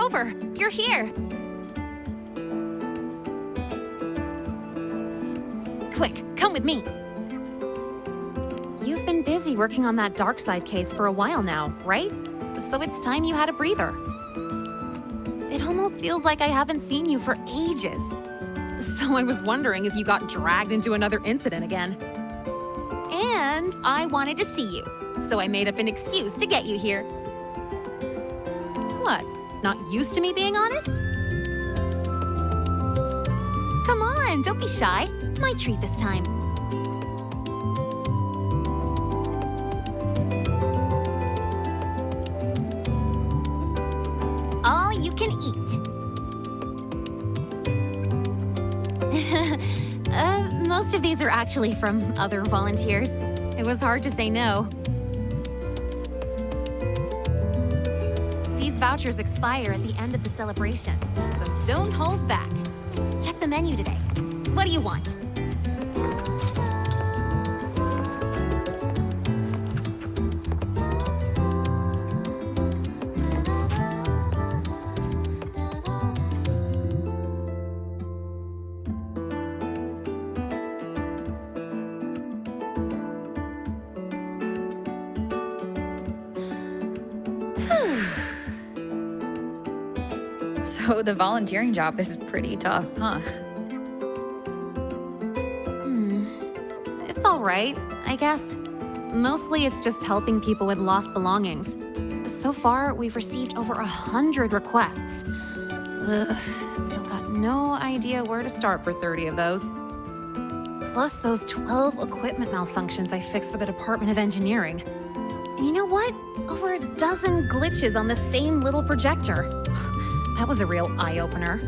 Rover, you're here. Quick, come with me. You've been busy working on that dark side case for a while now, right? So it's time you had a breather. It almost feels like I haven't seen you for ages. So I was wondering if you got dragged into another incident again. And I wanted to see you, so I made up an excuse to get you here. What? Not used to me being honest? Come on, don't be shy. My treat this time. All you can eat. Most of these are actually from other volunteers. It was hard to say no. These vouchers expire at the end of the celebration, so don't hold back. Check the menu today. What do you want? So the volunteering job is pretty tough, huh? It's all right, I guess. Mostly it's just helping people with lost belongings. So far, we've received over 100 requests. Ugh, still got no idea where to start for 30 of those. Plus those 12 equipment malfunctions I fixed for the Department of Engineering. And you know what? Over a dozen glitches on the same little projector. That was a real eye-opener.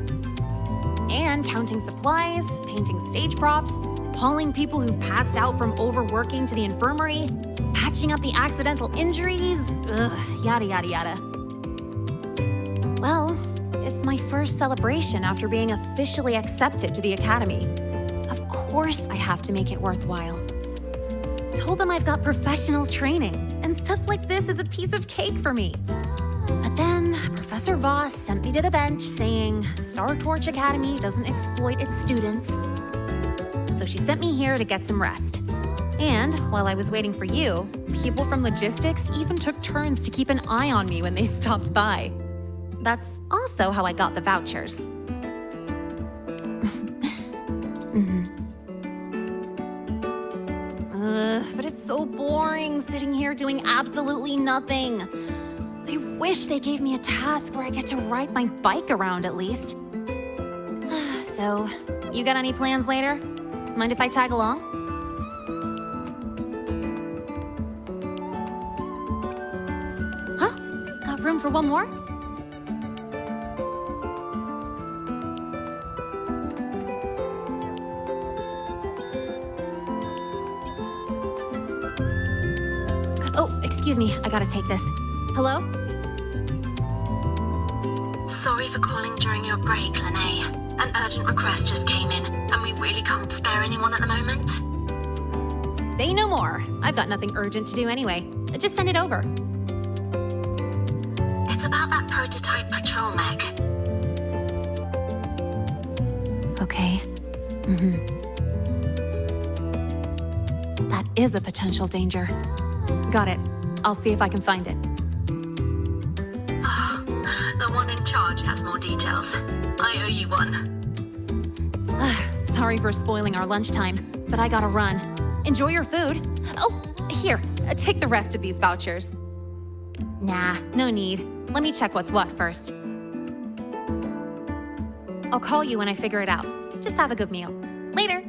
And counting supplies, painting stage props, hauling people who passed out from overworking to the infirmary, patching up the accidental injuries, yada yada yada. Well, it's my first celebration after being officially accepted to the Academy. Of course I have to make it worthwhile. Told them I've got professional training, and stuff like this is a piece of cake for me. But then Professor Voss sent me to the bench saying Star Torch Academy doesn't exploit its students. So she sent me here to get some rest. And while I was waiting for you, people from logistics even took turns to keep an eye on me when they stopped by. That's also how I got the vouchers. But it's so boring sitting here doing absolutely nothing. I wish they gave me a task where I get to ride my bike around at least. So, you got any plans later? Mind if I tag along? Huh? Got room for one more? Oh, excuse me, I gotta take this. Hello? Sorry for calling during your break, Lynae. An urgent request just came in, and we really can't spare anyone at the moment. Say no more. I've got nothing urgent to do anyway. Just send it over. It's about that prototype patrol mech. Okay. That is a potential danger. Got it. I'll see if I can find it. The one in charge has more details. I owe you one. Sorry for spoiling our lunchtime, but I gotta run. Enjoy your food. Oh, here, take the rest of these vouchers. Nah, no need. Let me check what's what first. I'll call you when I figure it out. Just have a good meal. Later.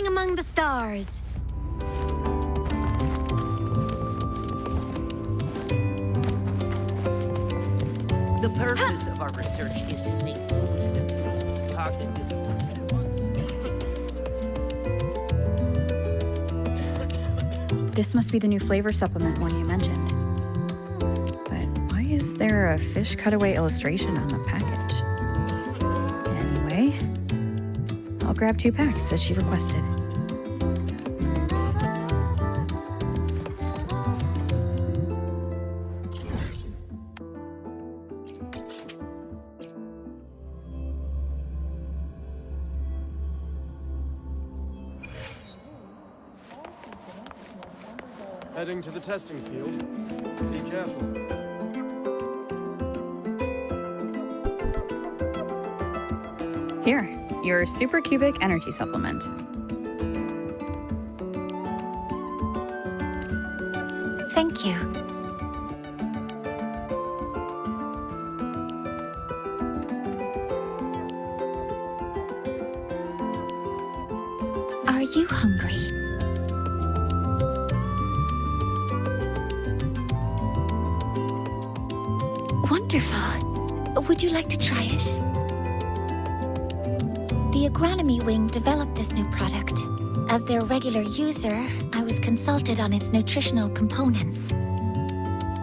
Roving among the stars. The purpose of our research is to make food that boosts cognitive. This must be the new flavor supplement one you mentioned. But why is there a fish cutaway illustration on the package? Anyway, I'll grab 2 packs as she requested. Heading to the testing field. Be careful. Here, your supercubic energy supplement. Thank you. Are you hungry? Wonderful. Would you like to try it? The agronomy wing developed this new product. As their regular user, I was consulted on its nutritional components.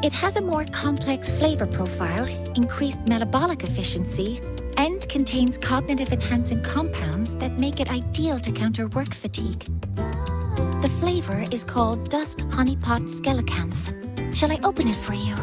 It has a more complex flavor profile, increased metabolic efficiency, and contains cognitive-enhancing compounds that make it ideal to counter work fatigue. The flavor is called Dusk Honeypot Skellicanth. Shall I open it for you?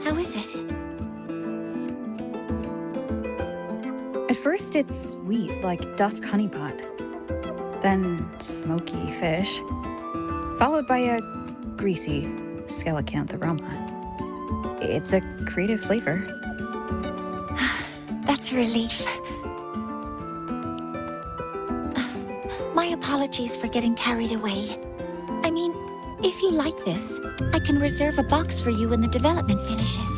How is it? At first, it's sweet, like dusk honeypot. Then smoky fish, followed by a greasy skellicanth aroma. It's a creative flavor. That's a relief. My apologies for getting carried away. I mean, if you like this, I can reserve a box for you when the development finishes.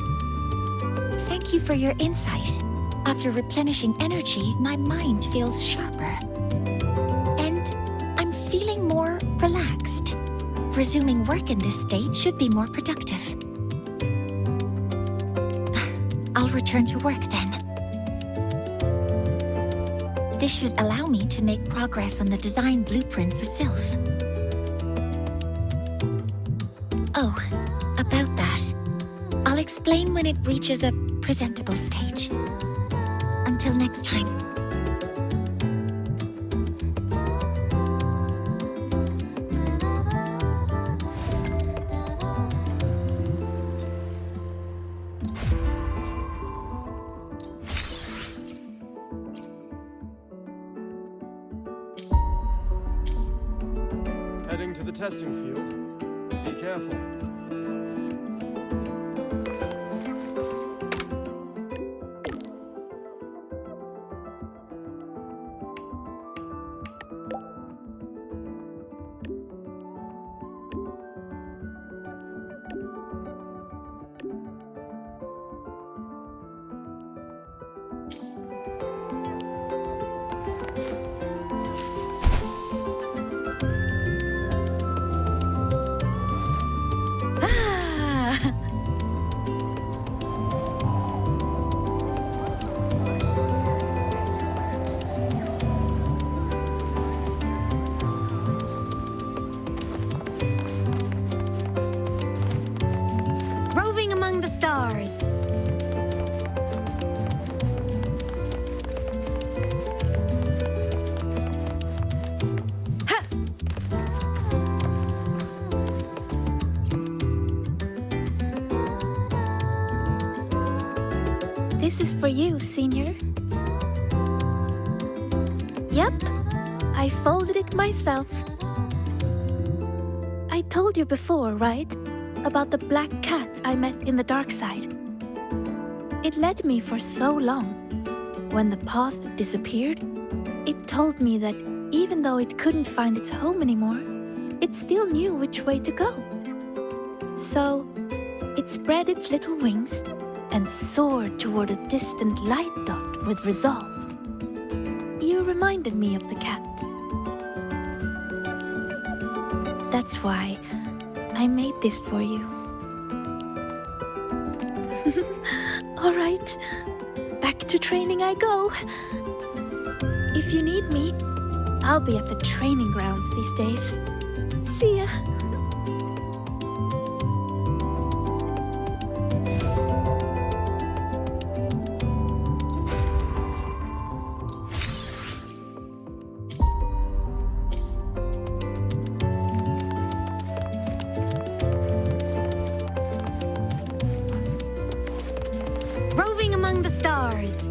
Thank you for your insight. After replenishing energy, my mind feels sharper. And I'm feeling more relaxed. Resuming work in this state should be more productive. I'll return to work then. This should allow me to make progress on the design blueprint for Sylph. Oh, about that. I'll explain when it reaches a presentable stage. Until next time. Heading to the testing field. Be careful. Roving among the stars. This is for you, Senior. Yep, I folded it myself. I told you before, right? About the black cat I met in the dark side. It led me for so long. When the path disappeared, it told me that even though it couldn't find its home anymore, it still knew which way to go. So, it spread its little wings and soared toward a distant light dot with resolve. You reminded me of the cat. That's why I made this for you. All right, back to training I go. If you need me, I'll be at the training grounds these days. See ya. Roving among the stars.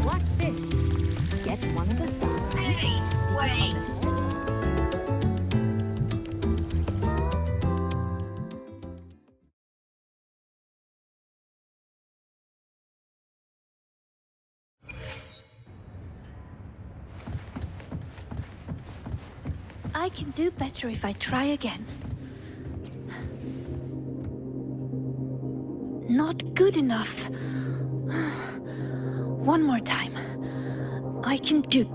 Watch this. Get one of the stars. Hey, wait. I can do better if I try again. Not good enough. One more time. I can do.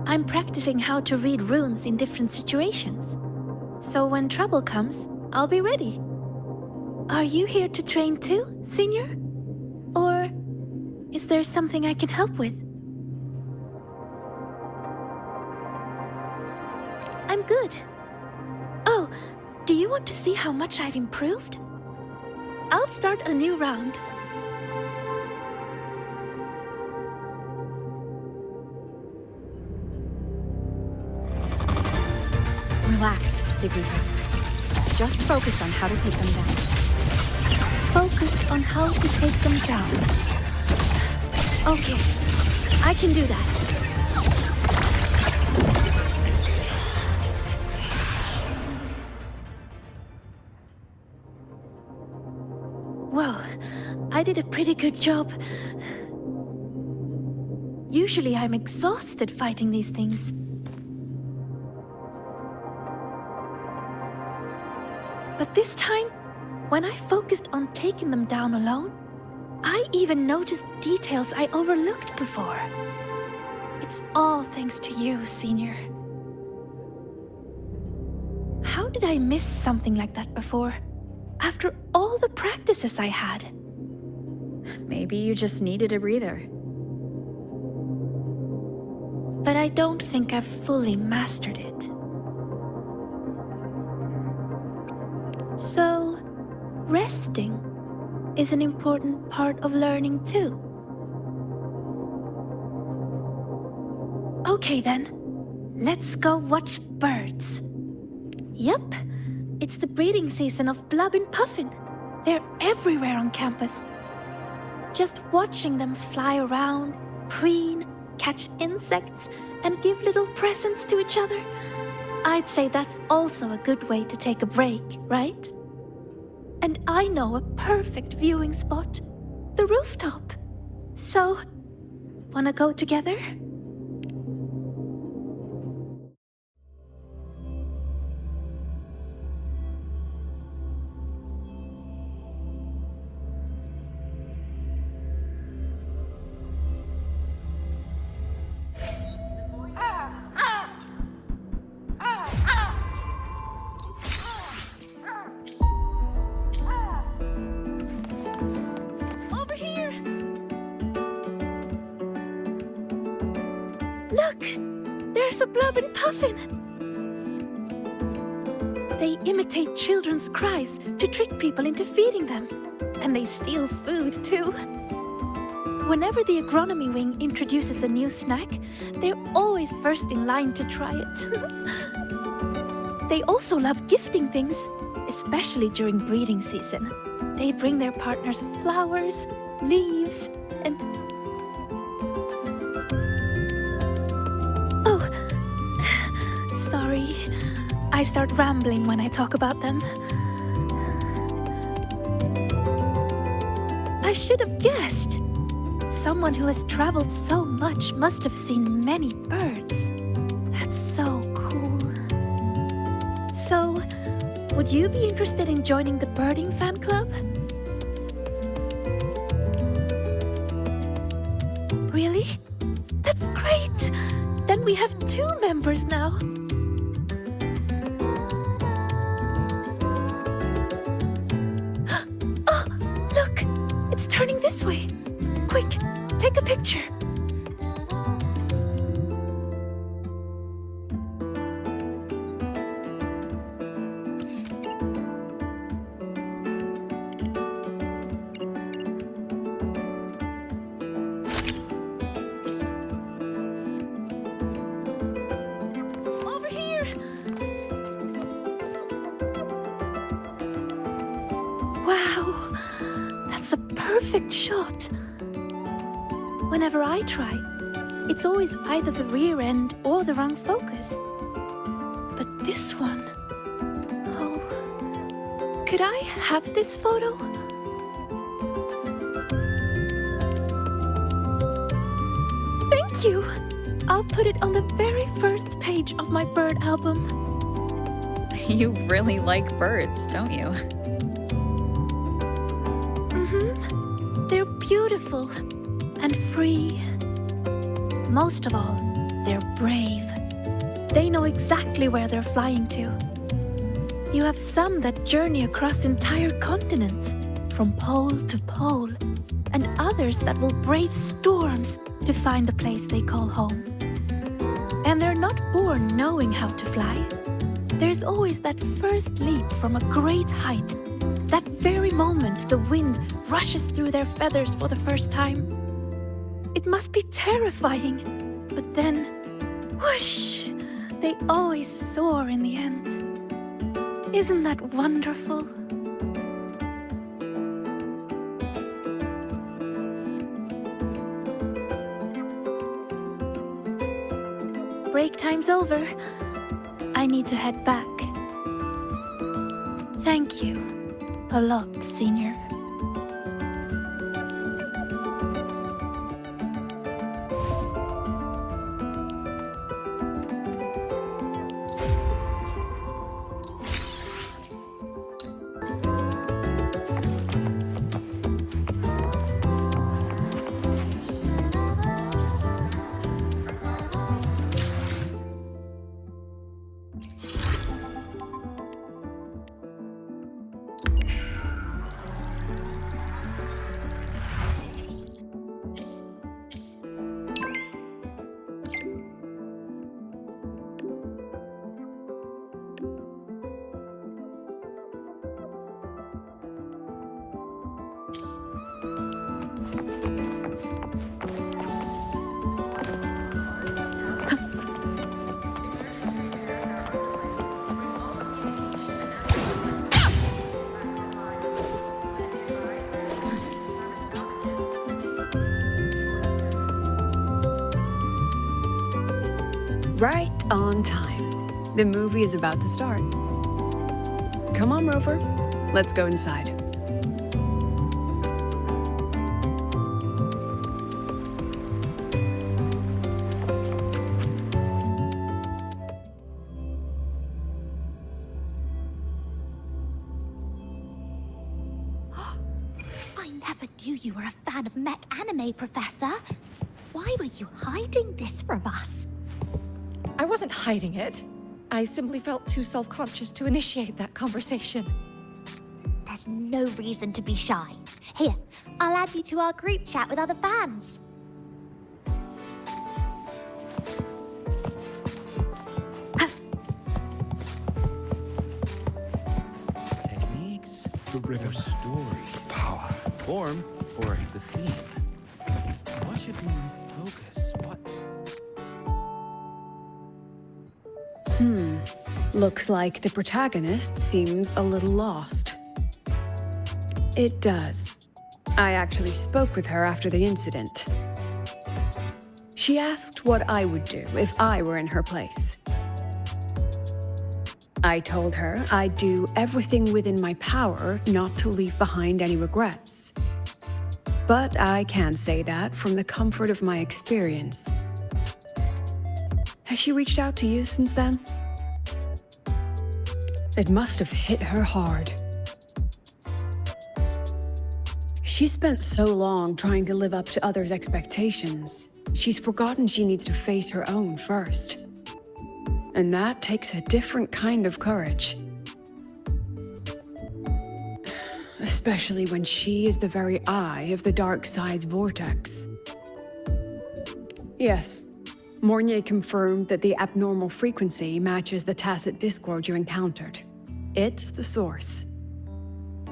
I'm practicing how to read runes in different situations. So when trouble comes, I'll be ready. Are you here to train too, Senior? Or is there something I can help with? I'm good. Oh, do you want to see how much I've improved? I'll start a new round. Relax, Sigrid. Just focus on how to take them down. Focus on how to take them down. Okay, I can do that. Well, I did a pretty good job. Usually I'm exhausted fighting these things. But this time, when I focused on taking them down alone, I even noticed details I overlooked before. It's all thanks to you, Senior. How did I miss something like that before? After all the practices I had. Maybe you just needed a breather. But I don't think I've fully mastered it. So, resting is an important part of learning too. Okay then, let's go watch birds. Yup, it's the breeding season of Blub and Puffin. They're everywhere on campus. Just watching them fly around, preen, catch insects, and give little presents to each other. I'd say that's also a good way to take a break, right? And I know a perfect viewing spot, the rooftop. So, wanna go together? Over here! Look! There's a Blub and Puffin! They imitate children's cries to trick people into feeding them. And they steal food, too. Whenever the agronomy wing introduces a new snack, they're always first in line to try it. They also love gifting things, especially during breeding season. They bring their partners flowers, leaves, and... Oh, I start rambling when I talk about them. I should have guessed. Someone who has traveled so much must have seen many birds. That's so cool. So, would you be interested in joining the birding fan club? Really? That's great! Then we have 2 members now. Oh, look! It's turning this way. Quick, take a picture. Over here. Wow, that's a perfect shot. Whenever I try, it's always either the rear end or the wrong focus. But this one... Oh... Could I have this photo? Thank you! I'll put it on the very first page of my bird album. You really like birds, don't you? Mm-hmm. They're beautiful. And free. Most of all, they're brave. They know exactly where they're flying to. You have some that journey across entire continents, from pole to pole, and others that will brave storms to find a place they call home. And they're not born knowing how to fly. There's always that first leap from a great height, that very moment the wind rushes through their feathers for the first time. It must be terrifying, but then, whoosh, they always soar in the end. Isn't that wonderful? Break time's over. I need to head back. Thank you a lot, Senior. Right on time. The movie is about to start. Come on, Rover. Let's go inside. I never knew you were a fan of mech anime, Professor. Why were you hiding this from us? I wasn't hiding it. I simply felt too self-conscious to initiate that conversation. There's no reason to be shy. Here, I'll add you to our group chat with other fans. Techniques, the river story, the power, form, or the theme. What should be in focus? What? Looks like the protagonist seems a little lost. It does. I actually spoke with her after the incident. She asked what I would do if I were in her place. I told her I'd do everything within my power not to leave behind any regrets. But I can't say that from the comfort of my experience. Has she reached out to you since then? It must have hit her hard. She spent so long trying to live up to others' expectations, she's forgotten she needs to face her own first. And that takes a different kind of courage. Especially when she is the very eye of the dark side's vortex. Yes, Mornye confirmed that the abnormal frequency matches the tacit discord you encountered. It's the source.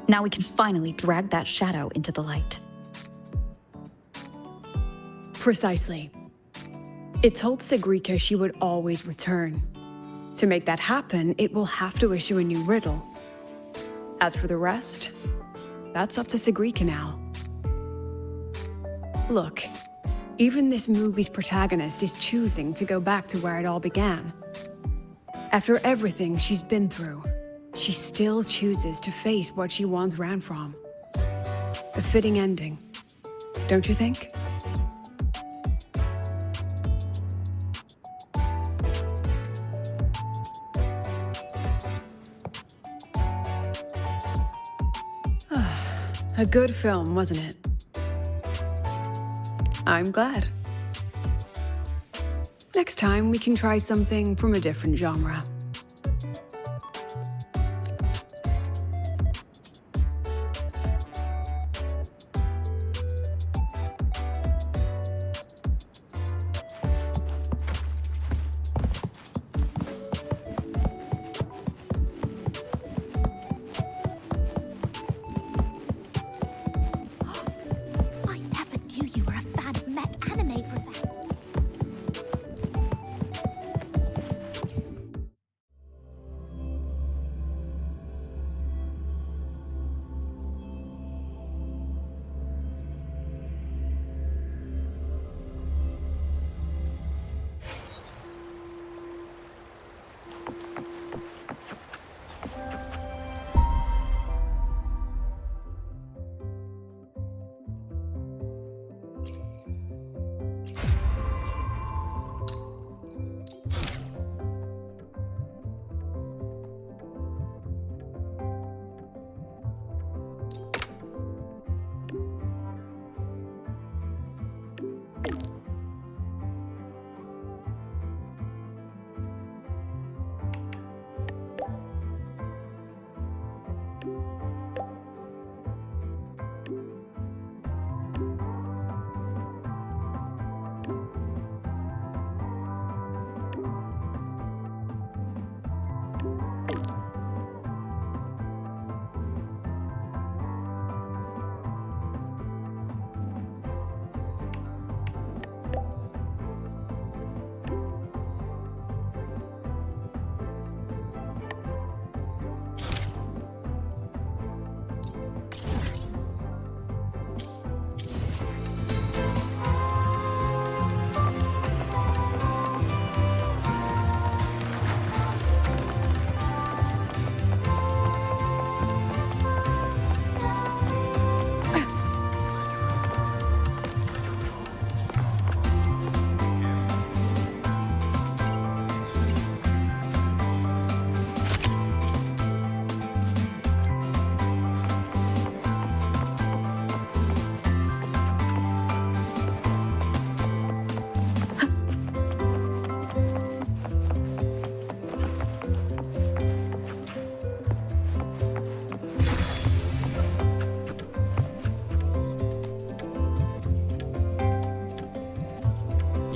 Now we can finally drag that shadow into the light. Precisely. It told Sigrika she would always return. To make that happen, it will have to issue a new riddle. As for the rest, that's up to Sigrika now. Look, even this movie's protagonist is choosing to go back to where it all began. After everything she's been through, she still chooses to face what she once ran from. A fitting ending, don't you think? A good film, wasn't it? I'm glad. Next time, we can try something from a different genre. I never knew you were a fan of mech anime, Professor.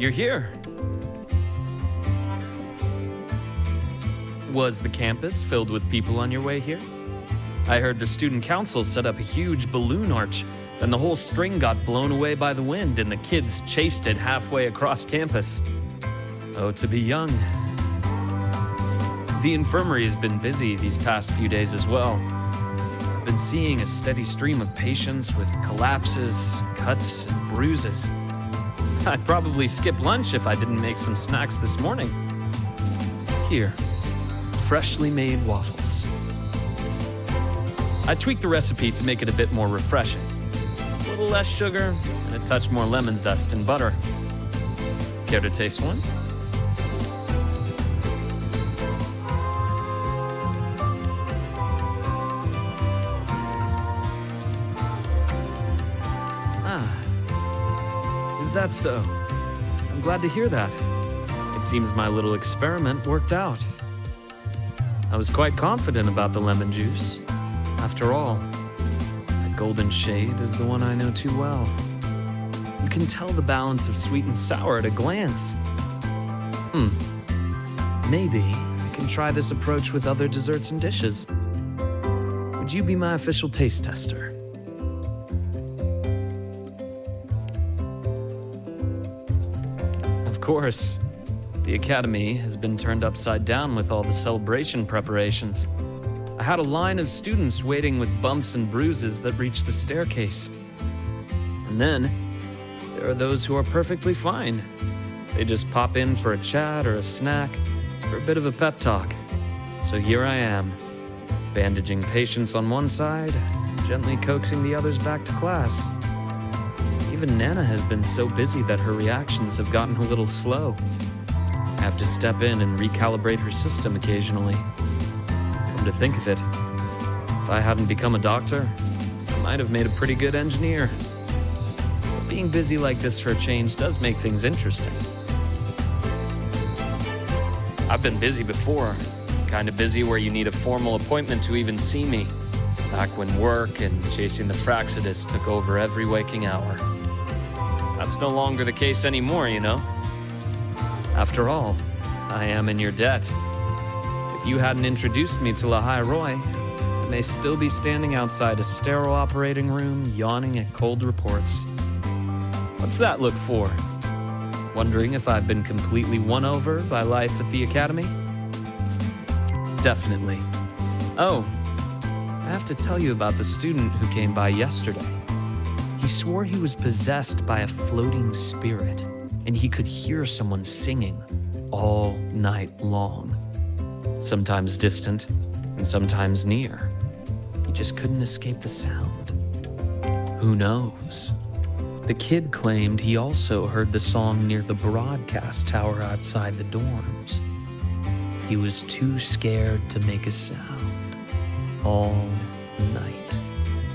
You're here. Was the campus filled with people on your way here? I heard the student council set up a huge balloon arch, then the whole string got blown away by the wind and the kids chased it halfway across campus. Oh, to be young. The infirmary has been busy these past few days as well. I've been seeing a steady stream of patients with collapses, cuts, and bruises. I'd probably skip lunch if I didn't make some snacks this morning. Here, freshly made waffles. I tweaked the recipe to make it a bit more refreshing. A little less sugar and a touch more lemon zest and butter. Care to taste one? Is that so? I'm glad to hear that. It seems my little experiment worked out. I was quite confident about the lemon juice. After all, that golden shade is the one I know too well. You can tell the balance of sweet and sour at a glance. Maybe I can try this approach with other desserts and dishes. Would you be my official taste tester? Of course. The Academy has been turned upside down with all the celebration preparations. I had a line of students waiting with bumps and bruises that reached the staircase. And then, there are those who are perfectly fine. They just pop in for a chat or a snack or a bit of a pep talk. So here I am, bandaging patients on one side, gently coaxing the others back to class. Even Nana has been so busy that her reactions have gotten a little slow. I have to step in and recalibrate her system occasionally. Come to think of it, if I hadn't become a doctor, I might have made a pretty good engineer. But being busy like this for a change does make things interesting. I've been busy before, kind of busy where you need a formal appointment to even see me, back when work and chasing the Fraxidus took over every waking hour. That's no longer the case anymore, you know? After all, I am in your debt. If you hadn't introduced me to Lahai Roi, I may still be standing outside a sterile operating room, yawning at cold reports. What's that look for? Wondering if I've been completely won over by life at the Academy? Definitely. Oh, I have to tell you about the student who came by yesterday. He swore he was possessed by a floating spirit, and he could hear someone singing all night long. Sometimes distant, and sometimes near. He just couldn't escape the sound. Who knows? The kid claimed he also heard the song near the broadcast tower outside the dorms. He was too scared to make a sound all night,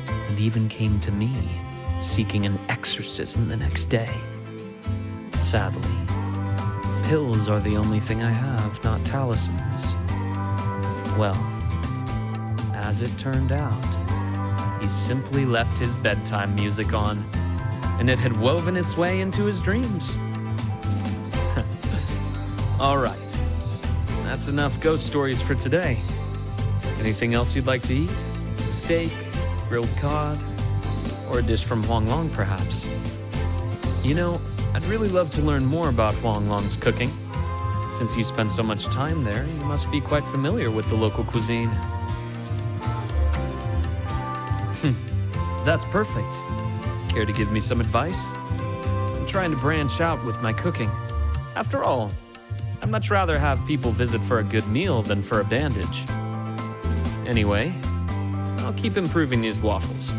and even came to me, seeking an exorcism the next day. Sadly, pills are the only thing I have, not talismans. Well, as it turned out, he simply left his bedtime music on, and it had woven its way into his dreams. All right, that's enough ghost stories for today. Anything else you'd like to eat? Steak, grilled cod, or a dish from Huang Long, perhaps? You know, I'd really love to learn more about Huang Long's cooking. Since you spend so much time there, you must be quite familiar with the local cuisine. That's perfect. Care to give me some advice? I'm trying to branch out with my cooking. After all, I'd much rather have people visit for a good meal than for a bandage. Anyway, I'll keep improving these waffles.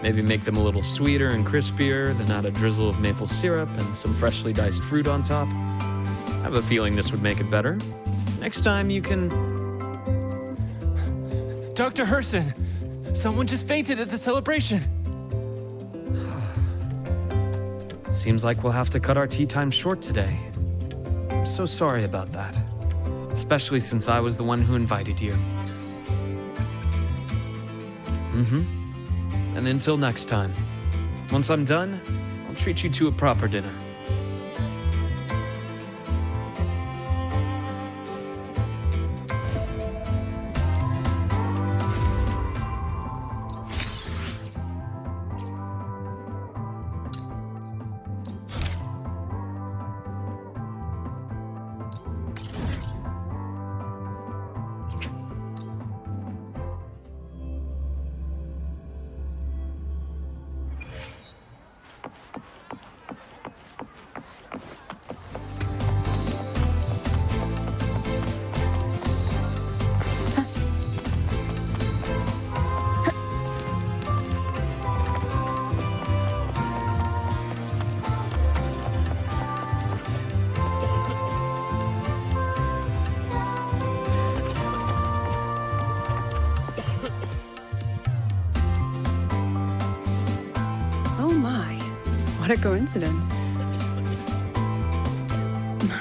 Maybe make them a little sweeter and crispier, then add a drizzle of maple syrup and some freshly diced fruit on top. I have a feeling this would make it better. Next time you can... Dr. Herson! Someone just fainted at the celebration! Seems like we'll have to cut our tea time short today. I'm so sorry about that. Especially since I was the one who invited you. And until next time. Once I'm done, I'll treat you to a proper dinner. What a coincidence.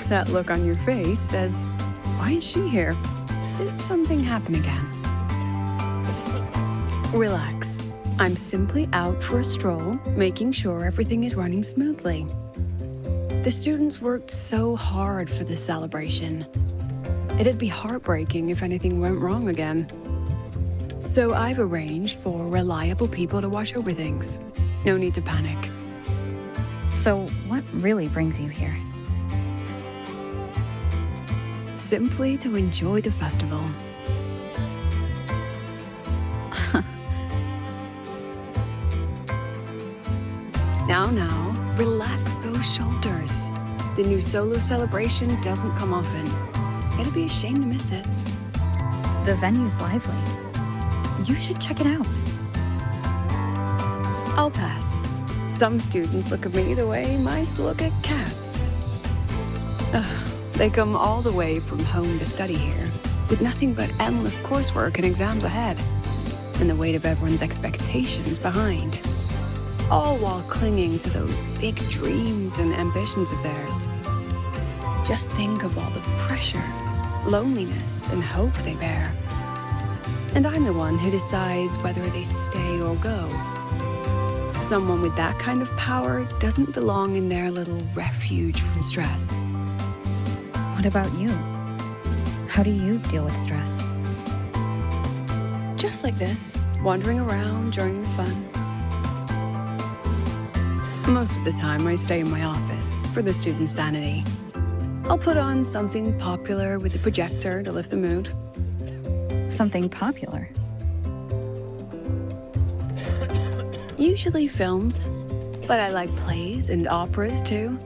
That look on your face says, why is she here? Did something happen again? Relax. I'm simply out for a stroll, making sure everything is running smoothly. The students worked so hard for this celebration. It'd be heartbreaking if anything went wrong again. So I've arranged for reliable people to watch over things. No need to panic. So, what really brings you here? Simply to enjoy the festival. Now, relax those shoulders. The new solo celebration doesn't come often. It'd be a shame to miss it. The venue's lively. You should check it out. I'll pass. Some students look at me the way mice look at cats. They come all the way from home to study here, with nothing but endless coursework and exams ahead, and the weight of everyone's expectations behind. All while clinging to those big dreams and ambitions of theirs. Just think of all the pressure, loneliness, and hope they bear. And I'm the one who decides whether they stay or go. Someone with that kind of power doesn't belong in their little refuge from stress. What about you? How do you deal with stress? Just like this, wandering around during the fun. Most of the time, I stay in my office for the students' sanity. I'll put on something popular with the projector to lift the mood. Something popular? Usually films, but I like plays and operas too.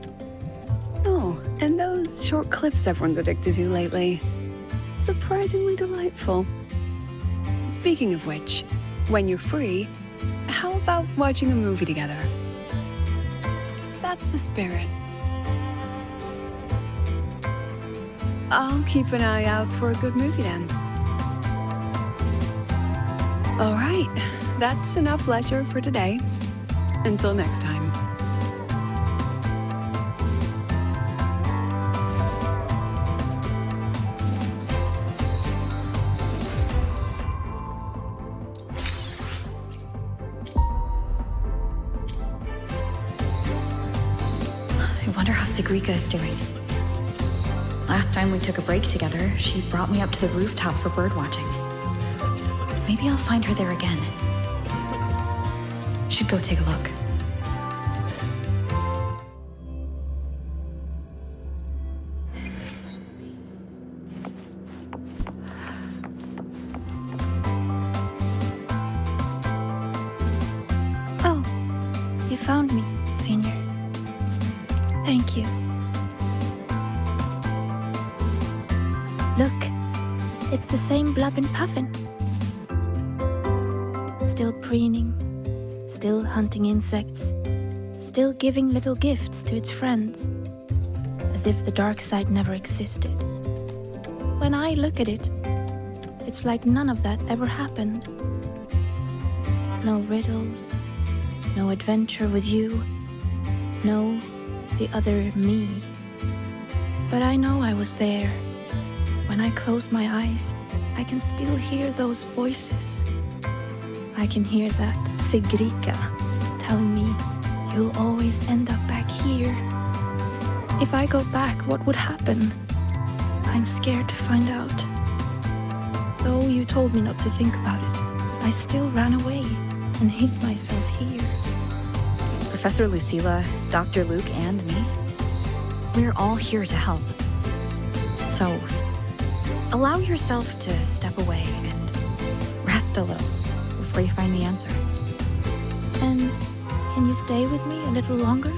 Oh, and those short clips everyone's addicted to lately. Surprisingly delightful. Speaking of which, when you're free, how about watching a movie together? That's the spirit. I'll keep an eye out for a good movie then. All right, that's enough leisure for today. Until next time. I wonder how Sigrika is doing. Last time we took a break together, she brought me up to the rooftop for birdwatching. Maybe I'll find her there again. Should go take a look. Oh, you found me, Senior. Thank you. Look, it's the same Blub and Puffin. Still preening, still hunting insects, still giving little gifts to its friends, as if the dark side never existed. When I look at it, it's like none of that ever happened. No riddles, no adventure with you, no the other me. But I know I was there. When I close my eyes, I can still hear those voices. I can hear that Sigrika telling me, you'll always end up back here. If I go back, what would happen? I'm scared to find out. Though you told me not to think about it, I still ran away and hid myself here. Professor Lucilla, Dr. Luke, and me, we're all here to help. So, allow yourself to step away and rest a little before you find the answer. And can you stay with me a little longer?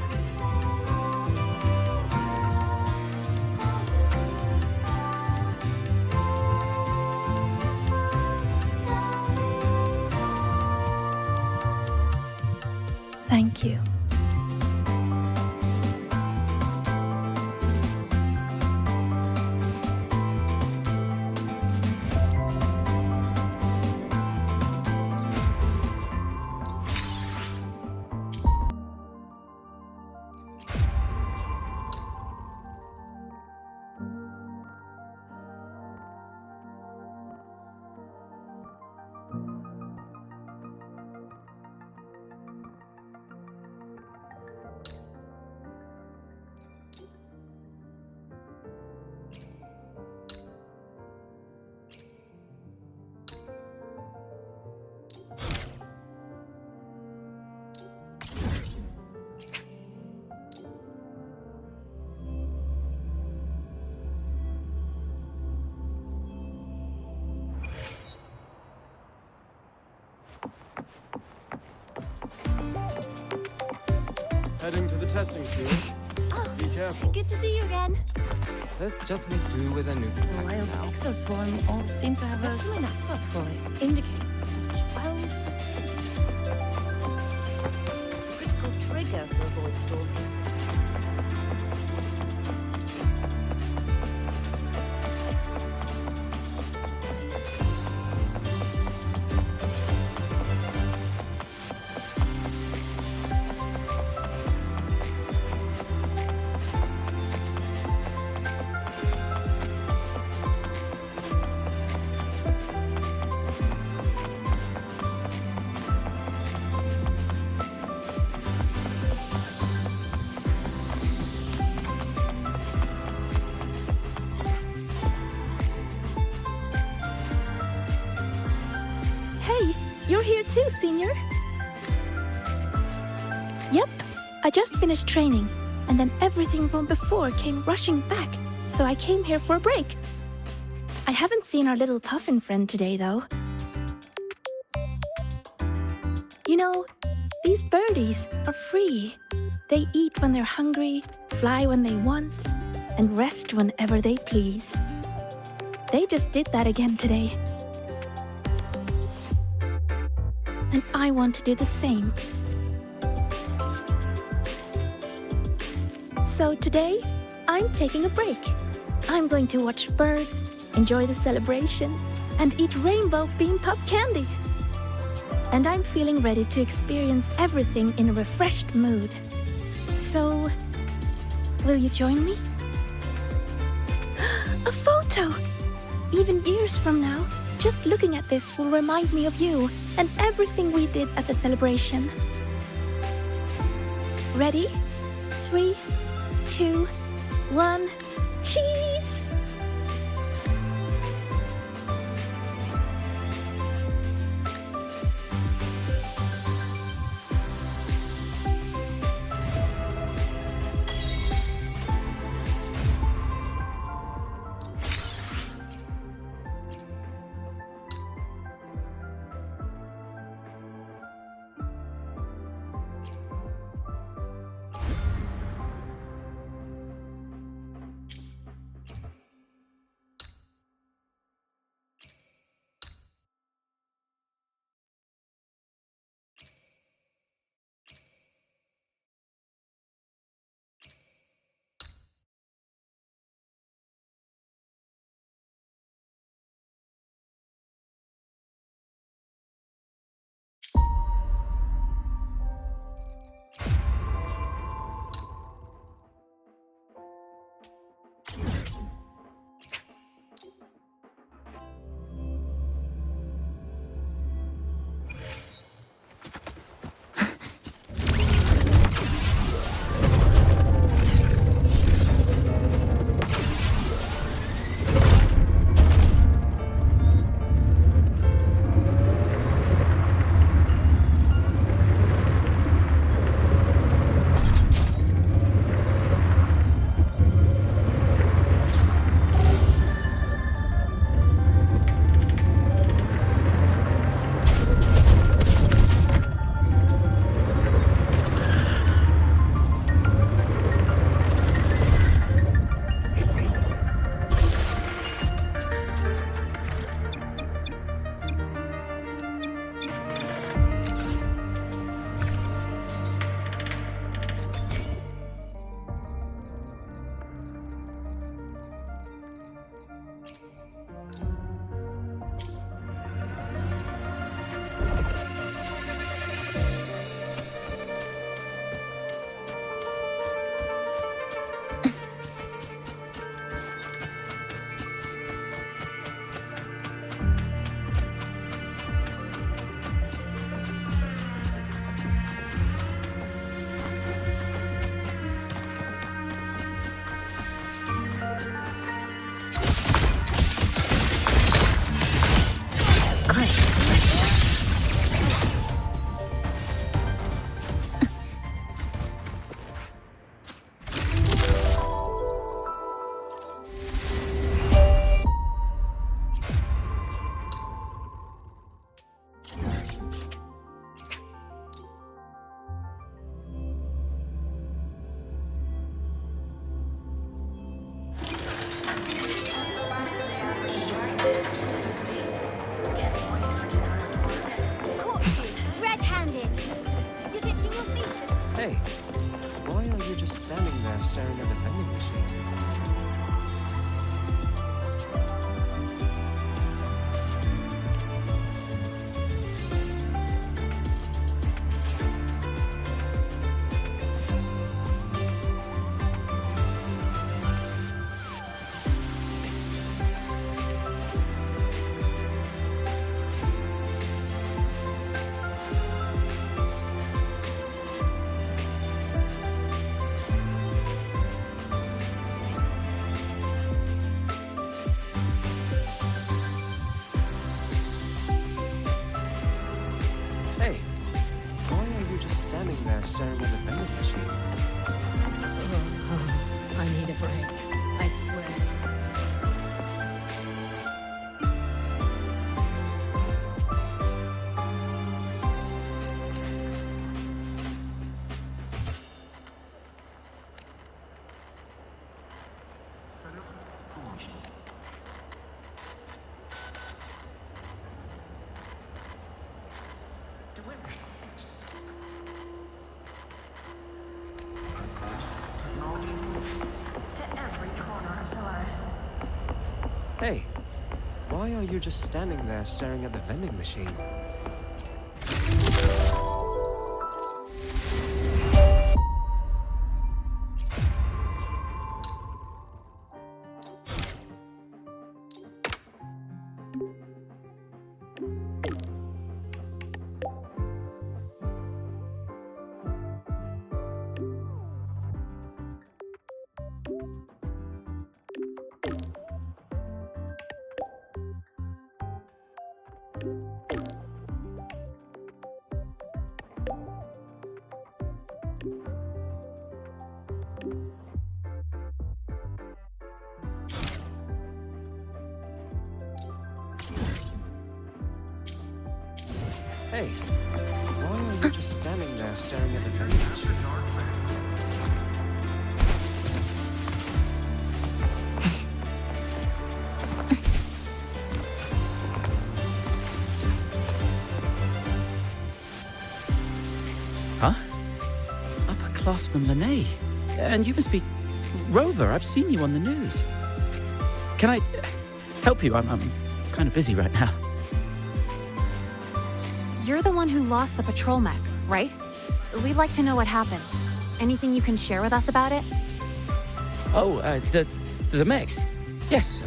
Thank you. Heading to the testing field. Be careful. Good to see you again. Let's just make do with a new The wild exoswarm all seem to have a status for it. Indicates 12%. Critical trigger for a void storm. Hey, you're here too, Senior. Yep, I just finished training, and then everything from before came rushing back, so I came here for a break. I haven't seen our little puffin friend today, though. You know, these birdies are free. They eat when they're hungry, fly when they want, and rest whenever they please. They just did that again today. And I want to do the same. So today, I'm taking a break. I'm going to watch birds, enjoy the celebration, and eat rainbow bean pop candy. And I'm feeling ready to experience everything in a refreshed mood. So, will you join me? A photo! Even years from now, just looking at this will remind me of you and everything we did at the celebration. Ready? 3, 2, 1, cheese! Hey, why are you just standing there staring at the vending machine? Hey, why are you just standing there staring at the vending machine? Huh? Upperclassman Lynae. And you must be Rover. I've seen you on the news. Can I help you? I'm kind of busy right now. You're the one who lost the patrol mech, right? We'd like to know what happened. Anything you can share with us about it? Oh, the mech. Yes.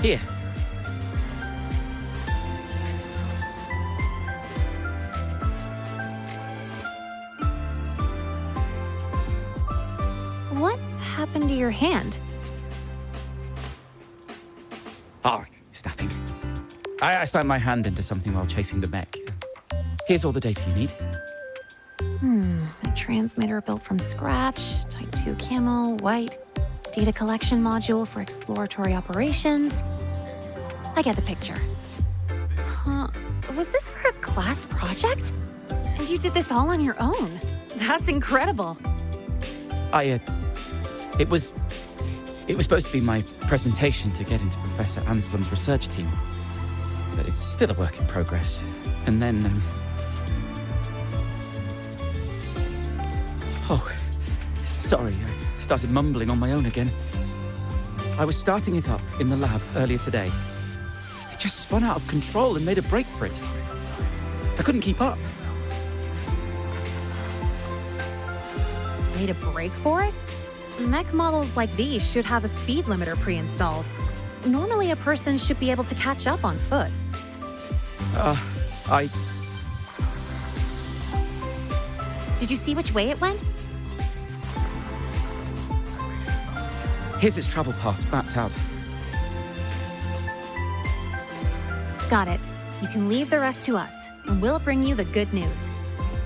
Here. What happened to your hand? Oh, it's nothing. I slammed my hand into something while chasing the mech. Here's all the data you need. A transmitter built from scratch, Type 2 camo, white, data collection module for exploratory operations. I get the picture. Huh, was this for a class project? And you did this all on your own. That's incredible. It was supposed to be my presentation to get into Professor Anselm's research team. But it's still a work in progress. And then, Oh, sorry, I started mumbling on my own again. I was starting it up in the lab earlier today. It just spun out of control and made a break for it. I couldn't keep up. Made a break for it? Mech models like these should have a speed limiter pre-installed. Normally, a person should be able to catch up on foot. Did you see which way it went? Here's its travel paths mapped out. Got it. You can leave the rest to us, and we'll bring you the good news.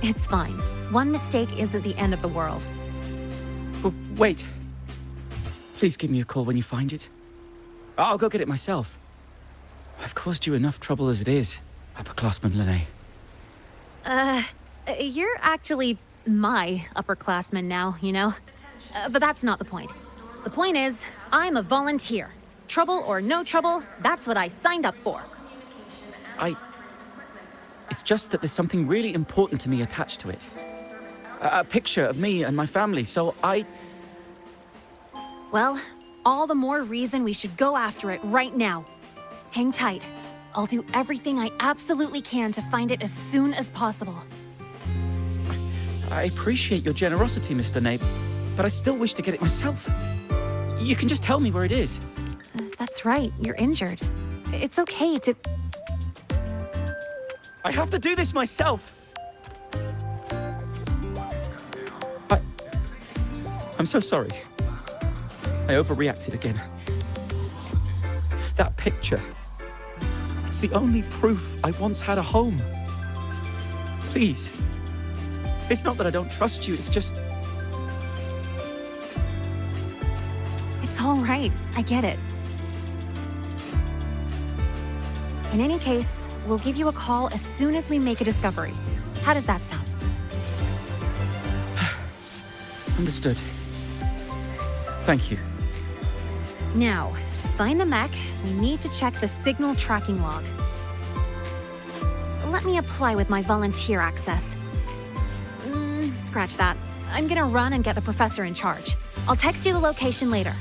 It's fine. One mistake isn't the end of the world. Wait. Please give me a call when you find it. I'll go get it myself. I've caused you enough trouble as it is, upperclassman Lynae. You're actually my upperclassman now, you know? But that's not the point. The point is, I'm a volunteer. Trouble or no trouble, that's what I signed up for. It's just that there's something really important to me attached to it. A picture of me and my family, so Well, all the more reason we should go after it right now. Hang tight. I'll do everything I absolutely can to find it as soon as possible. I appreciate your generosity, Mr. Lynae, but I still wish to get it myself. You can just tell me where it is. That's right, you're injured. It's okay to... I have to do this myself! I'm so sorry. I overreacted again. That picture. It's the only proof I once had a home. Please. It's not that I don't trust you, it's just... It's all right, I get it. In any case, we'll give you a call as soon as we make a discovery. How does that sound? Understood. Thank you. Now, to find the mech, we need to check the signal tracking log. let me apply with my volunteer access. Scratch that. I'm gonna run and get the professor in charge. I'll text you the location later.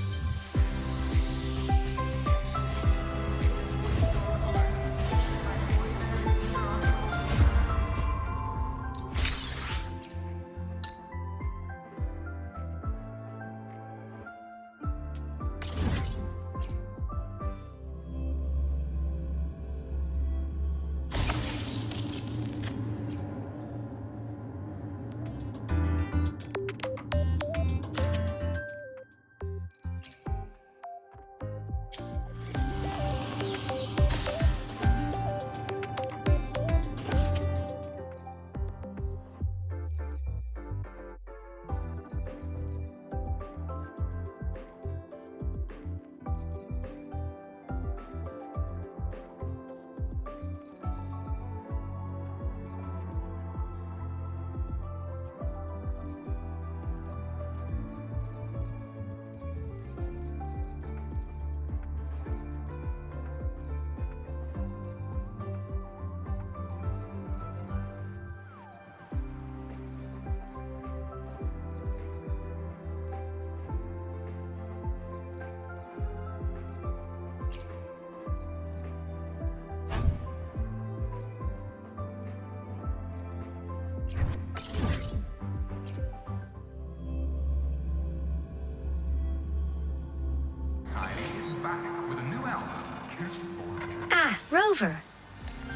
Ah, Rover.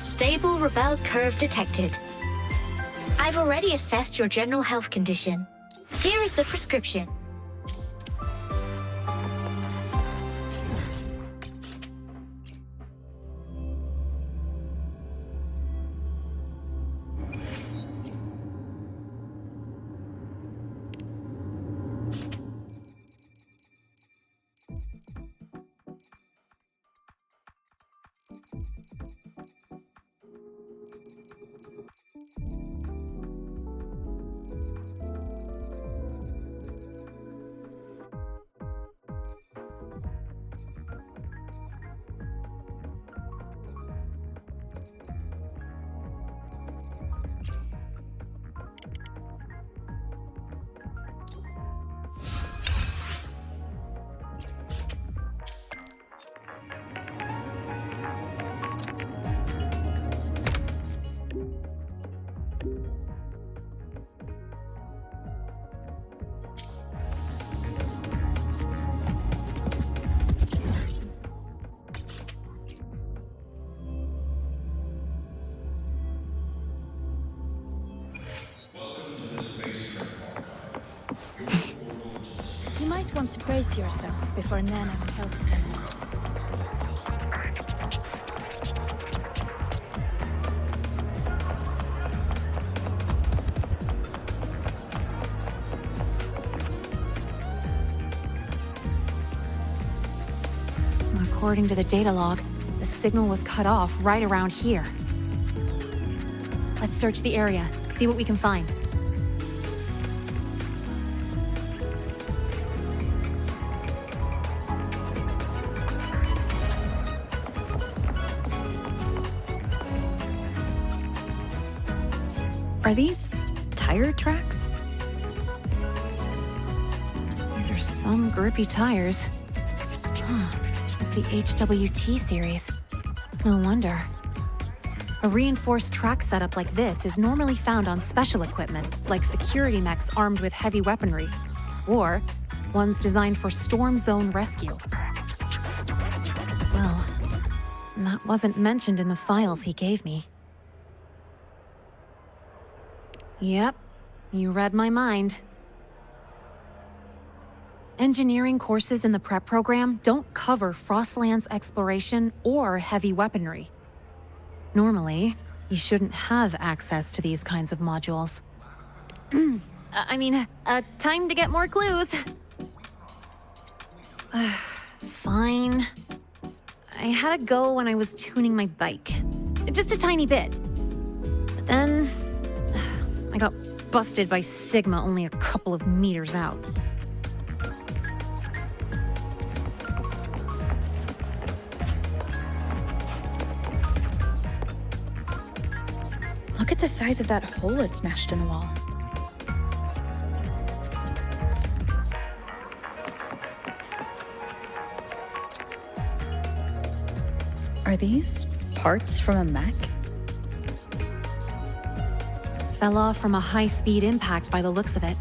Stable rebel curve detected. I've already assessed your general health condition. Here is the prescription. You might want to brace yourself before Nana's health center. According to the data log, the signal was cut off right around here. Let's search the area, see what we can find. Are these tire tracks? These are some grippy tires. Huh, it's the HWT series. No wonder. A reinforced track setup like this is normally found on special equipment, like security mechs armed with heavy weaponry, or ones designed for storm zone rescue. Well, that wasn't mentioned in the files he gave me. Yep, you read my mind. Engineering courses in the prep program don't cover Frostland's exploration or heavy weaponry. Normally, you shouldn't have access to these kinds of modules. Time to get more clues. Fine. I had a go when I was tuning my bike. Just a tiny bit. But then, I got busted by Sigma only a couple of meters out. Look at the size of that hole it smashed in the wall. Are these parts from a mech? Fell off from a high-speed impact by the looks of it.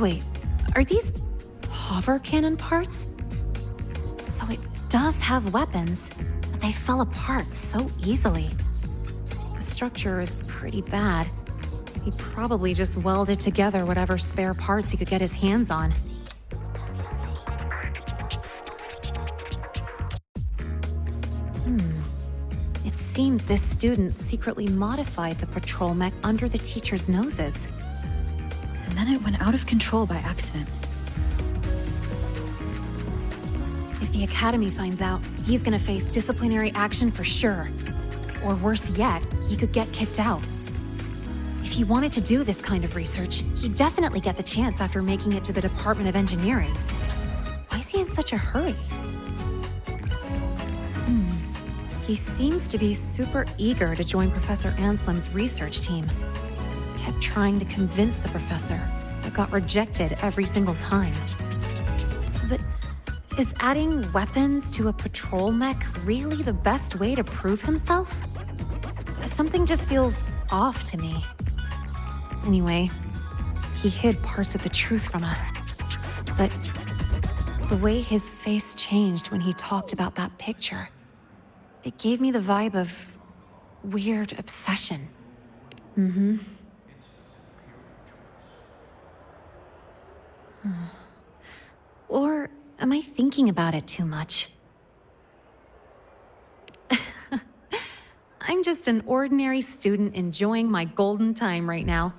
Wait, are these hover cannon parts? So it does have weapons, but they fell apart so easily. The structure is pretty bad. He probably just welded together whatever spare parts he could get his hands on. It seems this student secretly modified the patrol mech under the teacher's noses. And then it went out of control by accident. If the Academy finds out, he's gonna face disciplinary action for sure. Or worse yet, he could get kicked out. If he wanted to do this kind of research, he'd definitely get the chance after making it to the Department of Engineering. Why is he in such a hurry? He seems to be super eager to join Professor Anslim's research team. Kept trying to convince the professor, but got rejected every single time. But is adding weapons to a patrol mech really the best way to prove himself? Something just feels off to me. Anyway, he hid parts of the truth from us. But the way his face changed when he talked about that picture, it gave me the vibe of weird obsession. Or am I thinking about it too much? I'm just an ordinary student enjoying my golden time right now.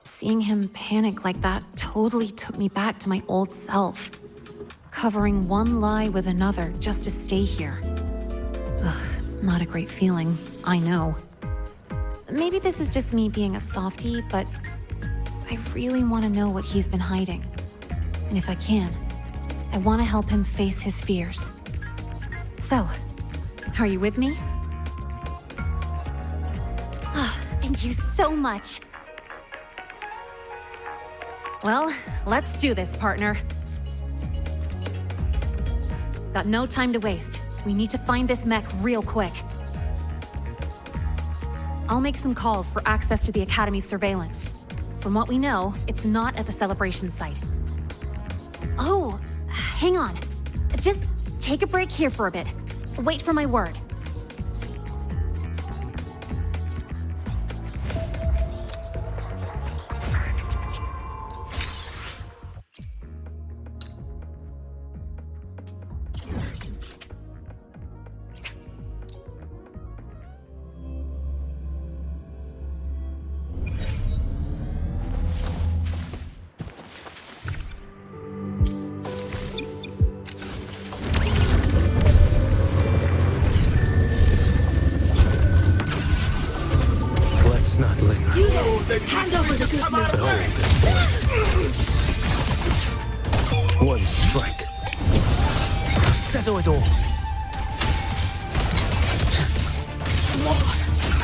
Seeing him panic like that totally took me back to my old self, covering one lie with another just to stay here. Not a great feeling, I know. Maybe this is just me being a softie, but I really want to know what he's been hiding. And if I can, I want to help him face his fears. So, are you with me? Thank you so much. Well, let's do this, partner. Got no time to waste. We need to find this mech real quick. I'll make some calls for access to the Academy's surveillance. From what we know, it's not at the celebration site. Oh, hang on. Just take a break here for a bit. Wait for my word. Not linger. Hand over the good news. Behold this boy. One strike. Settle it all. More.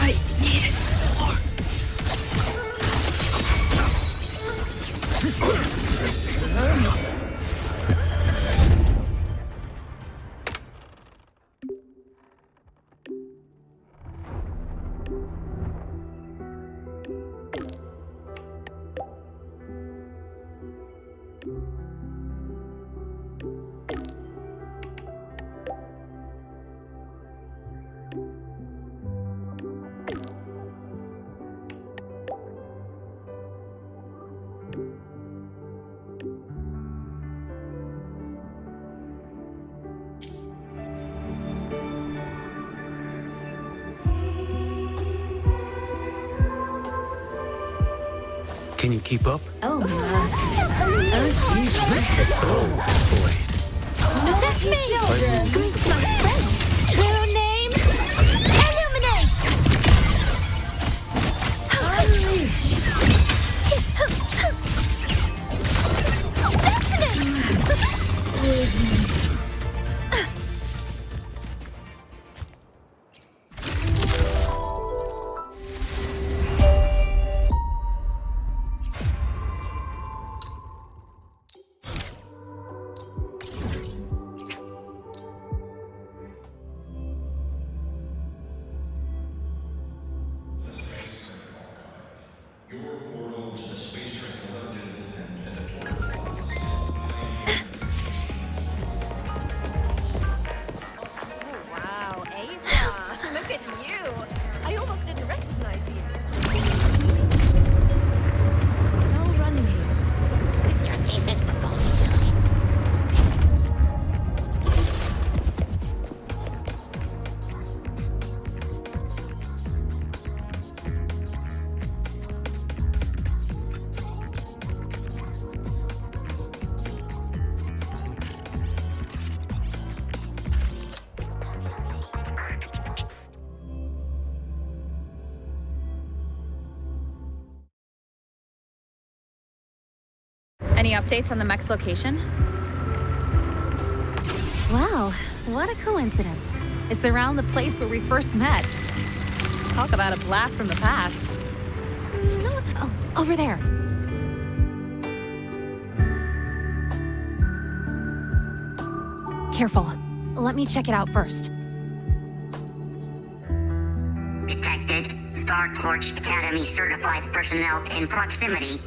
I need more. Can you keep up? Oh, my. Oh, this boy. That's me! True name? Illuminate! It's you! I almost didn't recognize you. No running here. Your thesis proposal. Any updates on the mech's location? Wow, what a coincidence. It's around the place where we first met. Talk about a blast from the past. No, oh, over there. Careful. Let me check it out first. Detected. Star Torch Academy certified personnel in proximity.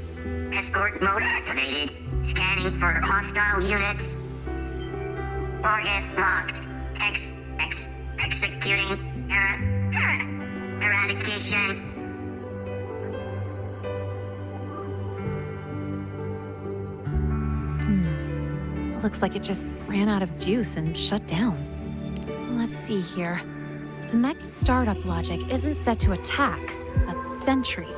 Escort mode activated. Scanning for hostile units. Target locked. Executing. Eradication. Looks like it just ran out of juice and shut down. Let's see here. The mech's startup logic isn't set to attack, but sentry.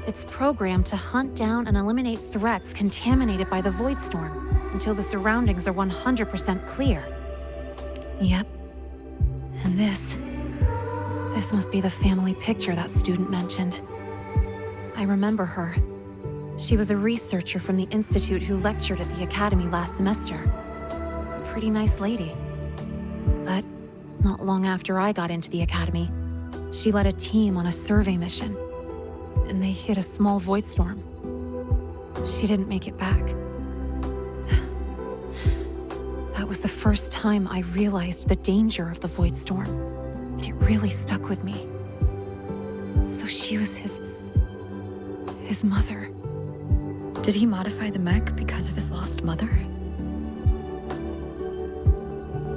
It's programmed to hunt down and eliminate threats contaminated by the Void Storm until the surroundings are 100% clear. Yep. And this must be the family picture that student mentioned. I remember her. She was a researcher from the Institute who lectured at the Academy last semester. A pretty nice lady. But not long after I got into the Academy, she led a team on a survey mission. And they hit a small void storm. She didn't make it back. That was the first time I realized the danger of the void storm. And it really stuck with me. So she was his mother. Did he modify the mech because of his lost mother?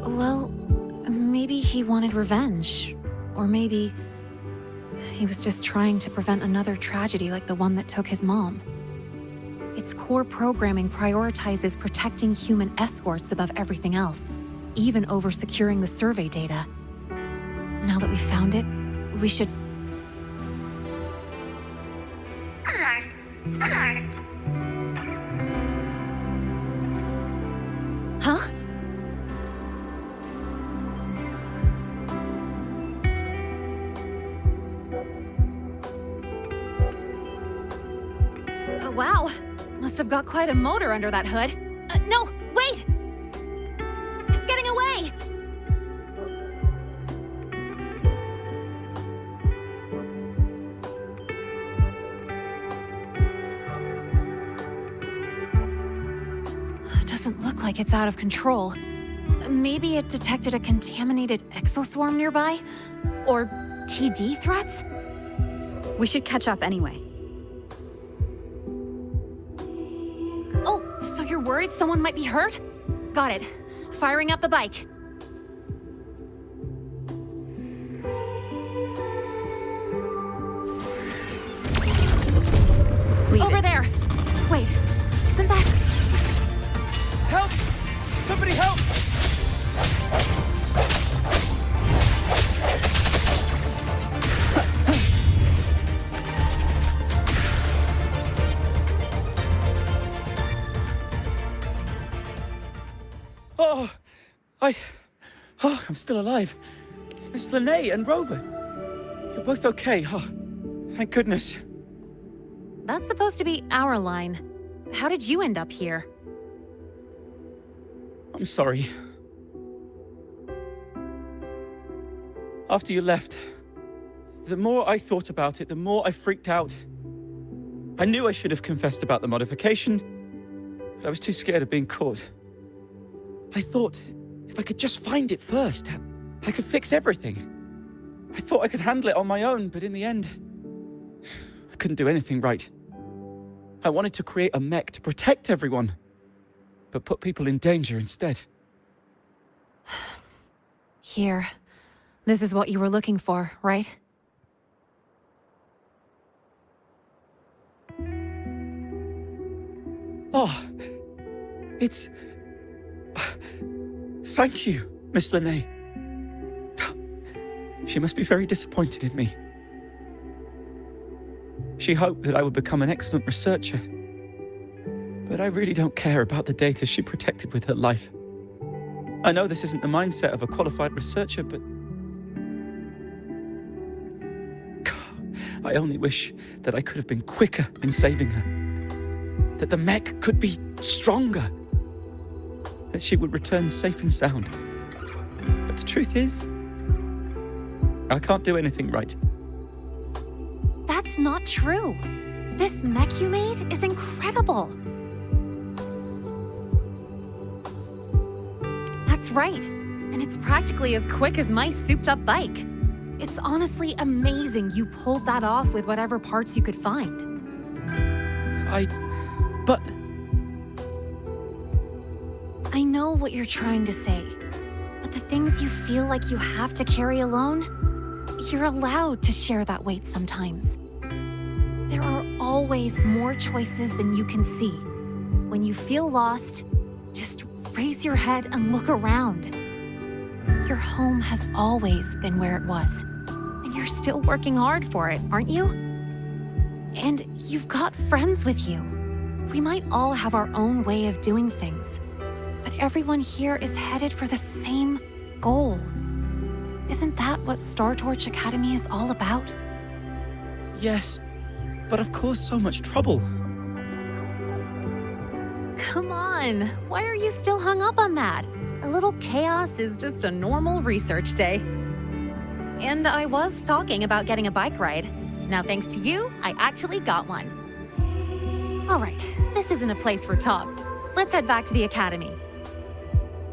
Well, maybe he wanted revenge. Or maybe he was just trying to prevent another tragedy like the one that took his mom. Its core programming prioritizes protecting human escorts above everything else, even over securing the survey data. Now that we found it, we should... Alert! Alert! Huh? Wow, must have got quite a motor under that hood. No, wait! It's getting away! Doesn't look like it's out of control. Maybe it detected a contaminated exoswarm nearby? Or TD threats? We should catch up anyway. Oh, so you're worried someone might be hurt? Got it. Firing up the bike. Over there! Wait, isn't that... Help! Somebody help! I'm still alive. Miss Lynae and Rover. You're both okay. Oh, thank goodness. That's supposed to be our line. How did you end up here? I'm sorry. After you left, the more I thought about it, the more I freaked out. I knew I should have confessed about the modification, but I was too scared of being caught. I thought if I could just find it first, I could fix everything. I thought I could handle it on my own, but in the end, I couldn't do anything right. I wanted to create a mech to protect everyone, but put people in danger instead. Here. This is what you were looking for, right? Oh, it's... Thank you, Miss Lynae. She must be very disappointed in me. She hoped that I would become an excellent researcher. But I really don't care about the data she protected with her life. I know this isn't the mindset of a qualified researcher, but... I only wish that I could have been quicker in saving her. That the mech could be stronger. That she would return safe and sound. But the truth is, I can't do anything right. That's not true. This mech you made is incredible. That's right. And it's practically as quick as my souped-up bike. It's honestly amazing you pulled that off with whatever parts you could find. But... I know what you're trying to say, but the things you feel like you have to carry alone, you're allowed to share that weight sometimes. There are always more choices than you can see. When you feel lost, just raise your head and look around. Your home has always been where it was, and you're still working hard for it, aren't you? And you've got friends with you. We might all have our own way of doing things, but everyone here is headed for the same goal. Isn't that what Star Torch Academy is all about? Yes, but of course so much trouble. Come on, why are you still hung up on that? A little chaos is just a normal research day. And I was talking about getting a bike ride. Now thanks to you, I actually got one. All right, this isn't a place for talk. Let's head back to the academy.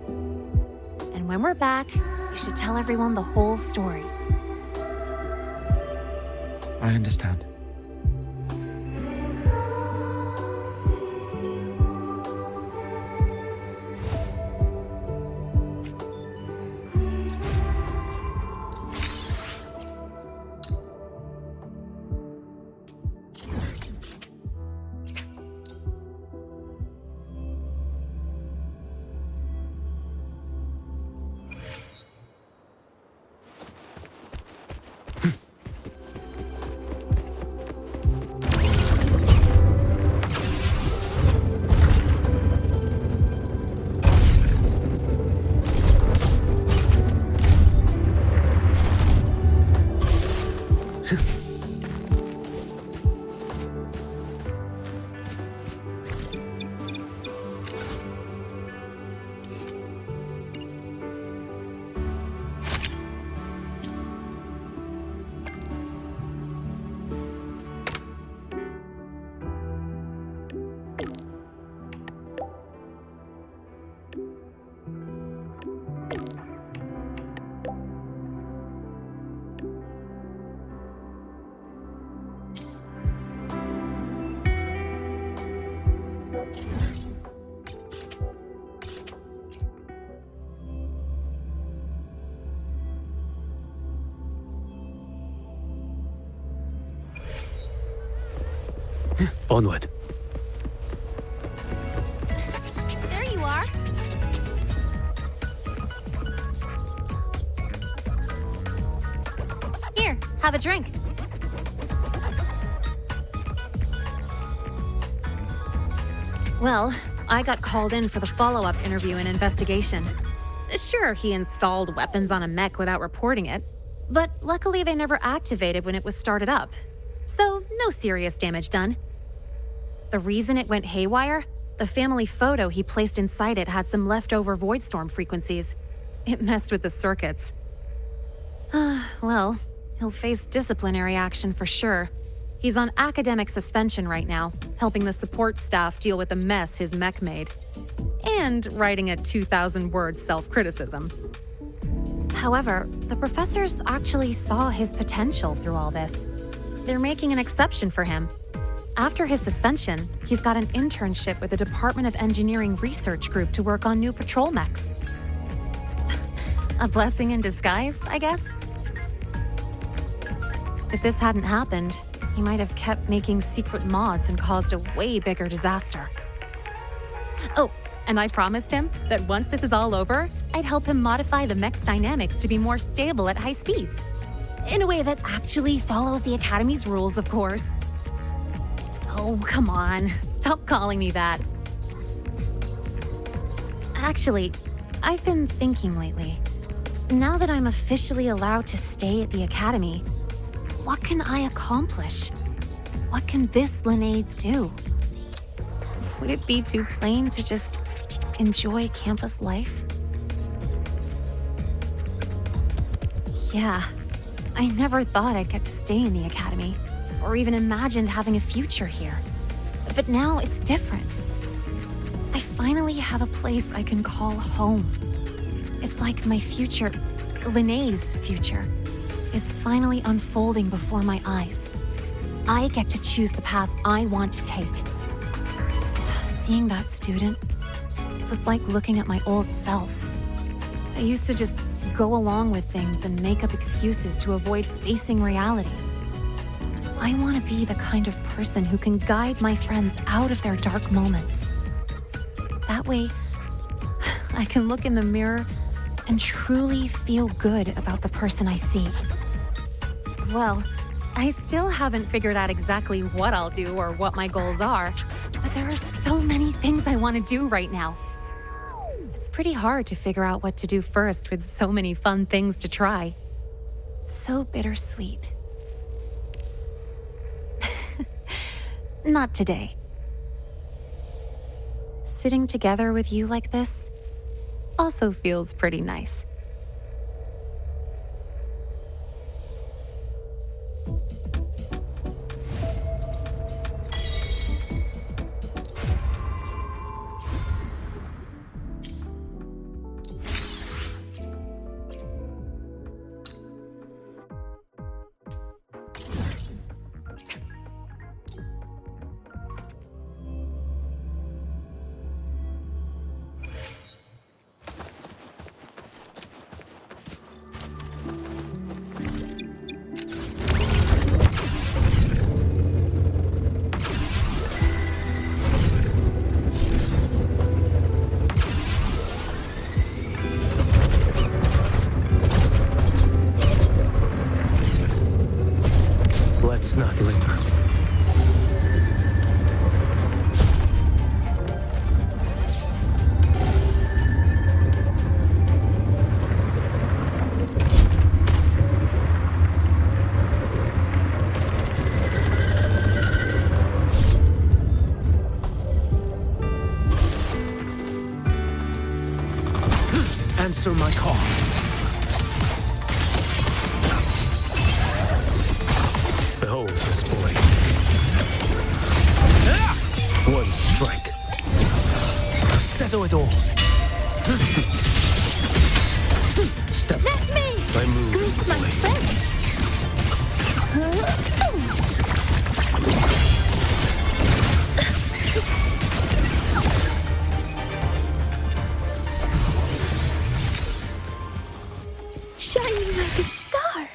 And when we're back, you should tell everyone the whole story. I understand. Onward. There you are. Here, have a drink. Well, I got called in for the follow-up interview and investigation. Sure, he installed weapons on a mech without reporting it, but luckily they never activated when it was started up. So, no serious damage done. The reason it went haywire? The family photo he placed inside it had some leftover voidstorm frequencies. It messed with the circuits. Well, he'll face disciplinary action for sure. He's on academic suspension right now, helping the support staff deal with the mess his mech made. And writing a 2,000-word self-criticism. However, the professors actually saw his potential through all this. They're making an exception for him. After his suspension, he's got an internship with the Department of Engineering research group to work on new patrol mechs. A blessing in disguise, I guess? If this hadn't happened, he might have kept making secret mods and caused a way bigger disaster. Oh, and I promised him that once this is all over, I'd help him modify the mech's dynamics to be more stable at high speeds. In a way that actually follows the Academy's rules, of course. Oh, come on. Stop calling me that. Actually, I've been thinking lately. Now that I'm officially allowed to stay at the Academy, what can I accomplish? What can this Lynae do? Would it be too plain to just enjoy campus life? Yeah, I never thought I'd get to stay in the Academy, or even imagined having a future here. But now it's different. I finally have a place I can call home. It's like my future, Lynae's future, is finally unfolding before my eyes. I get to choose the path I want to take. Seeing that student, it was like looking at my old self. I used to just go along with things and make up excuses to avoid facing reality. I want to be the kind of person who can guide my friends out of their dark moments. That way, I can look in the mirror and truly feel good about the person I see. Well, I still haven't figured out exactly what I'll do or what my goals are, but there are so many things I want to do right now. It's pretty hard to figure out what to do first with so many fun things to try. So bittersweet. Not today. Sitting together with you like this also feels pretty nice. Let's not linger. Answer my call. Behold this boy. One strike. Settle it all. Step. Let me I move greet my friends. Shining like a star.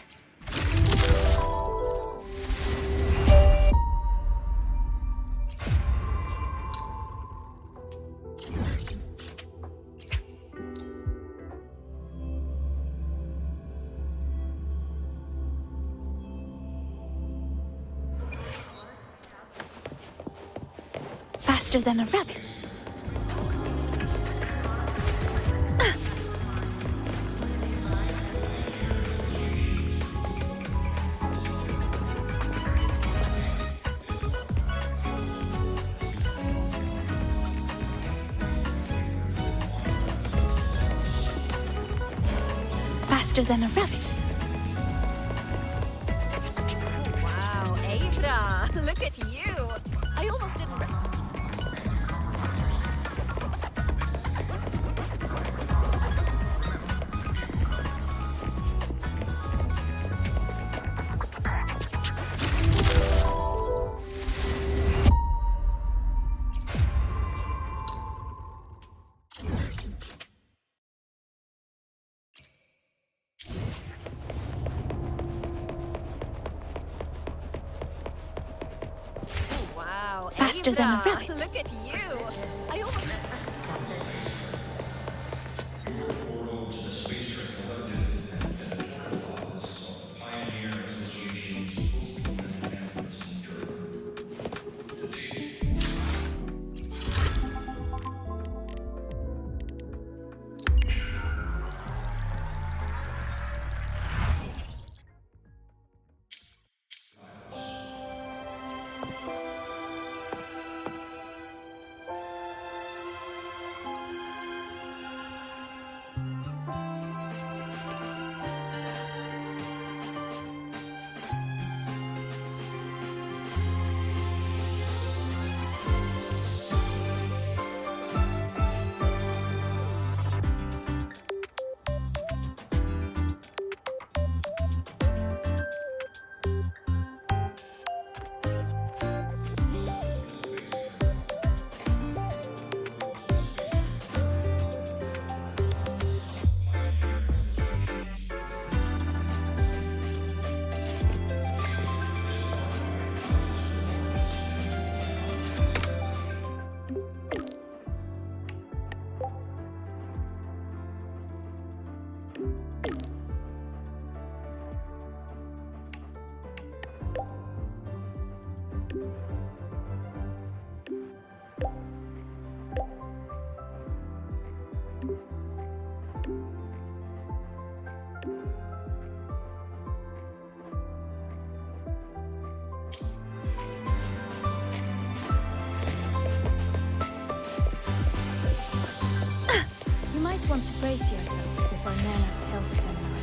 Faster than a rabbit. Faster than a rabbit. Wow, Aemeath, look at you. I almost didn't. faster than a rabbit. Look at you. I almost... Portal to the Space Trek Collective and editorial office of the Pioneer Association's Post-Human Android Syndrome. To date. You might want to brace yourself before Nana's health seminar.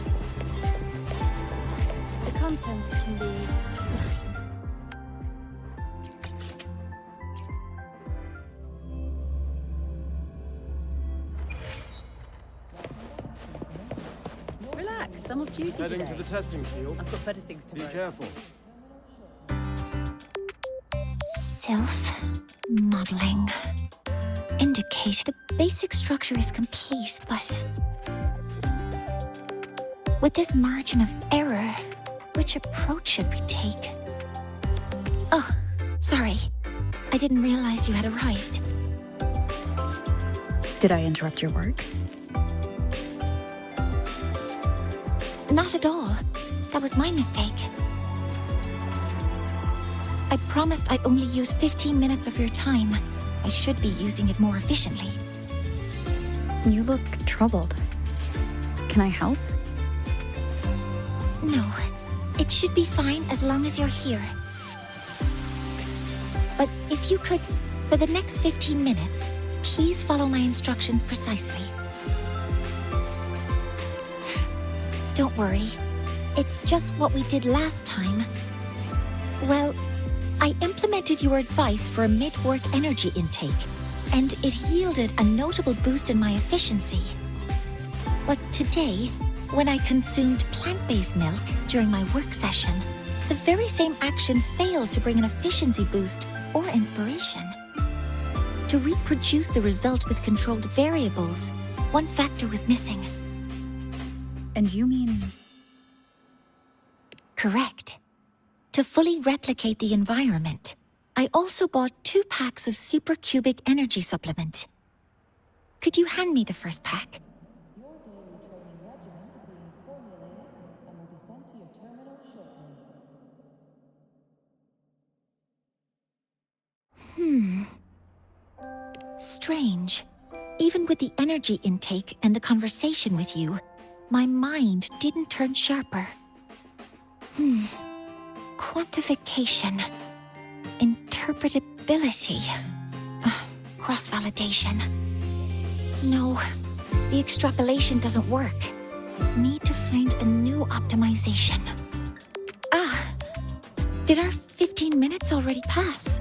The content can be... Relax, I'm off duty Heading today. to the testing field. I've got better things to Be worry careful. Self-modeling. Indicate the basic structure is complete, but... with this margin of error, which approach should we take? Oh, sorry. I didn't realize you had arrived. Did I interrupt your work? Not at all. That was my mistake. I promised I'd only use 15 minutes of your time. I should be using it more efficiently. You look troubled. Can I help? No. It should be fine as long as you're here. But if you could, for the next 15 minutes, please follow my instructions precisely. Don't worry. It's just what we did last time. Well, I implemented your advice for a mid-work energy intake, and it yielded a notable boost in my efficiency. But today, when I consumed plant-based milk during my work session, the very same action failed to bring an efficiency boost or inspiration. To reproduce the result with controlled variables, one factor was missing. And you mean... Correct. To fully replicate the environment, I also bought 2 packs of supercubic energy supplement. Could you hand me the first pack? Strange. Even with the energy intake and the conversation with you, my mind didn't turn sharper. Quantification. Interpretability. Cross-validation. No, the extrapolation doesn't work. Need to find a new optimization. Did our 15 minutes already pass?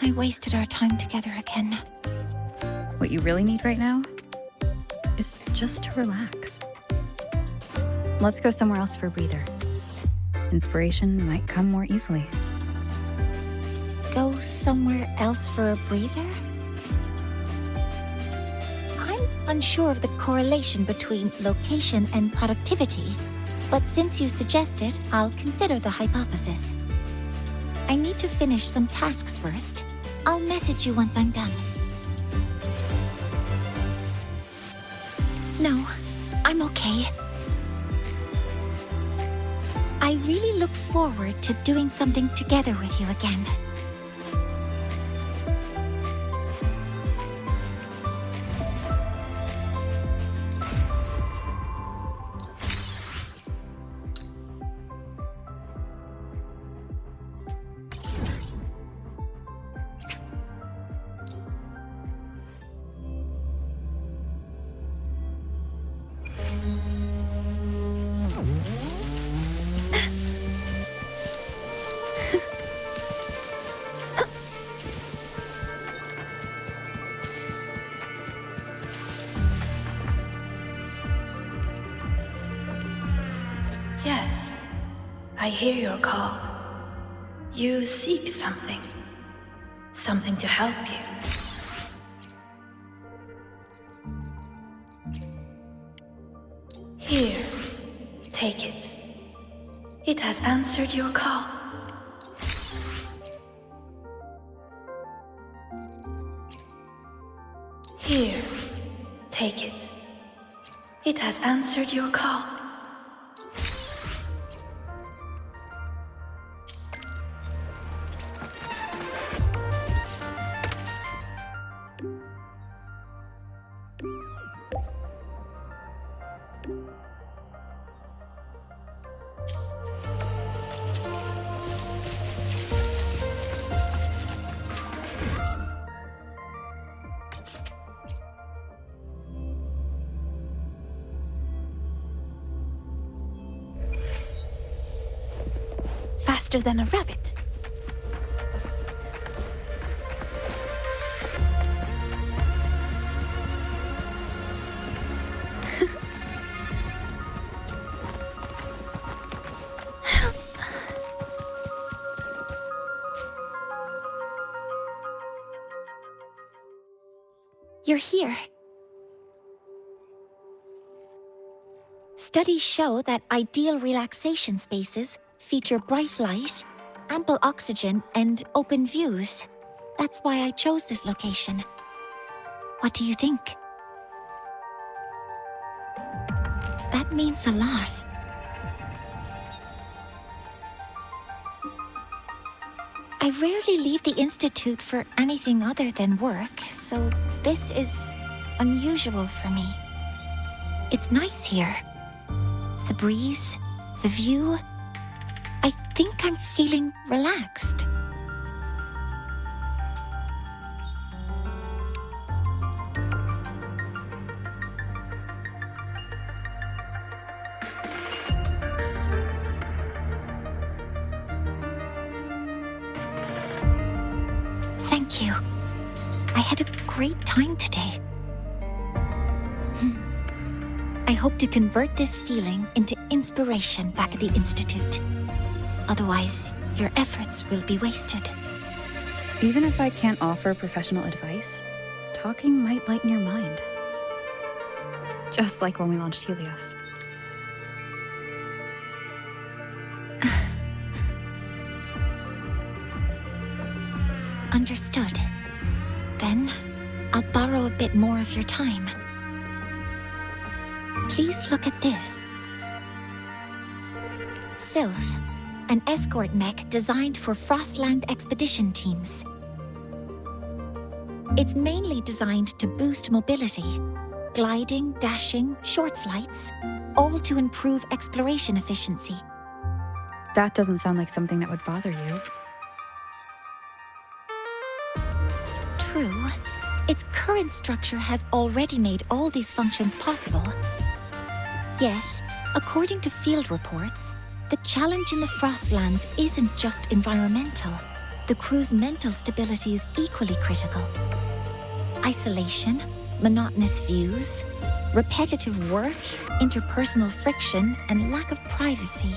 I wasted our time together again. What you really need right now is just to relax. Let's go somewhere else for a breather. Inspiration might come more easily. Go somewhere else for a breather? I'm unsure of the correlation between location and productivity, but since you suggest it, I'll consider the hypothesis. I need to finish some tasks first. I'll message you once I'm done. No, I'm okay. I really look forward to doing something together with you again. Yes, I hear your call. You seek something. Something to help you. Here, take it. It has answered your call. Here, take it. It has answered your call. Faster than a rabbit. You're here. Studies show that ideal relaxation spaces feature bright light, ample oxygen, and open views. That's why I chose this location. What do you think? That means a lot. I rarely leave the Institute for anything other than work, so this is unusual for me. It's nice here. The breeze, the view. I think I'm feeling relaxed. Thank you. I had a great time today. I hope to convert this feeling into inspiration back at the Institute. Otherwise, your efforts will be wasted. Even if I can't offer professional advice, talking might lighten your mind. Just like when we launched Helios. Understood. Then, I'll borrow a bit more of your time. Please look at this. Sylph, an escort mech designed for Frostland expedition teams. It's mainly designed to boost mobility, gliding, dashing, short flights, all to improve exploration efficiency. That doesn't sound like something that would bother you. True. Its current structure has already made all these functions possible. Yes, according to field reports, the challenge in the Frostlands isn't just environmental. The crew's mental stability is equally critical. Isolation, monotonous views, repetitive work, interpersonal friction, and lack of privacy.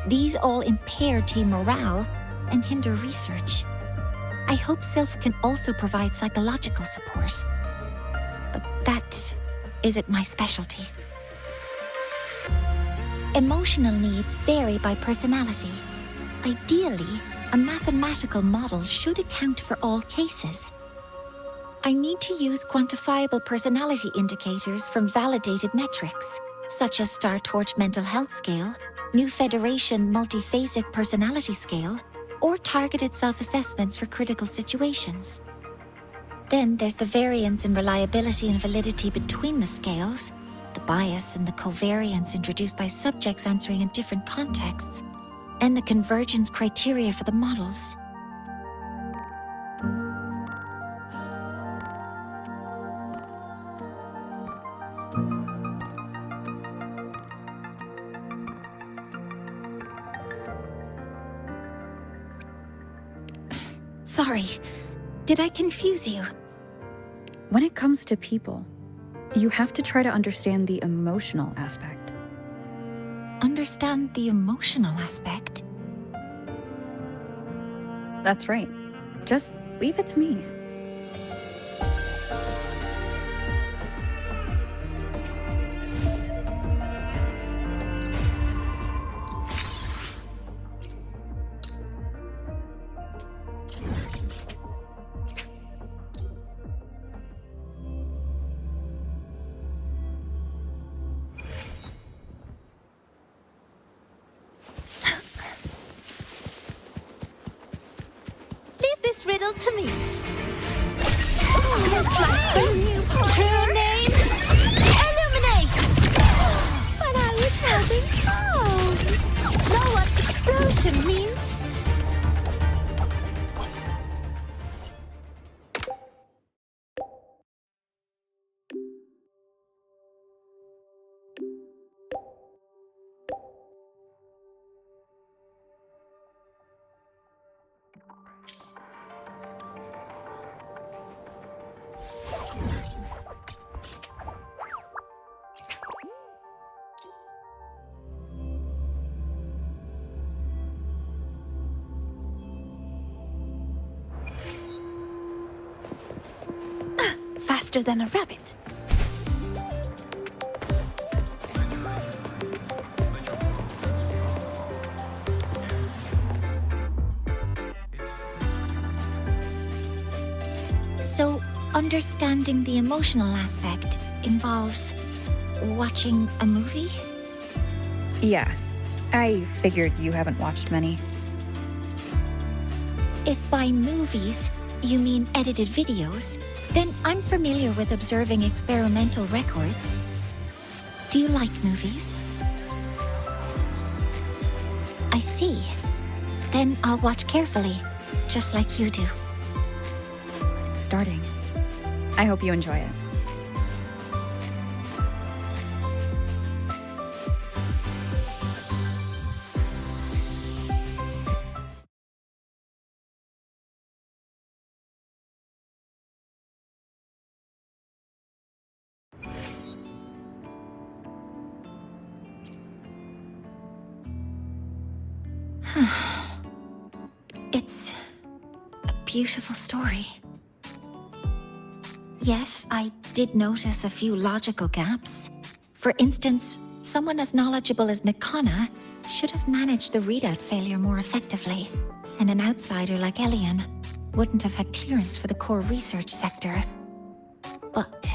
These all impair team morale and hinder research. I hope Sylph can also provide psychological support. But that isn't my specialty. Emotional needs vary by personality. Ideally, a mathematical model should account for all cases. I need to use quantifiable personality indicators from validated metrics, such as Star Torch Mental Health Scale, New Federation Multiphasic Personality Scale, or targeted self-assessments for critical situations. Then there's the variance in reliability and validity between the scales, the bias and the covariance introduced by subjects answering in different contexts, and the convergence criteria for the models. Sorry, did I confuse you? When it comes to people, you have to try to understand the emotional aspect. Understand the emotional aspect? That's right. Just leave it to me. This riddle to me. True name? Illuminates! But I was having fun. Know what explosion means? Faster than a rabbit. So, understanding the emotional aspect involves watching a movie? Yeah, I figured you haven't watched many. If by movies you mean edited videos, then I'm familiar with observing experimental records. Do you like movies? I see. Then I'll watch carefully, just like you do. It's starting. I hope you enjoy it. It's a beautiful story. Yes, I did notice a few logical gaps. For instance, someone as knowledgeable as Mikana should have managed the readout failure more effectively, and an outsider like Elian wouldn't have had clearance for the core research sector. But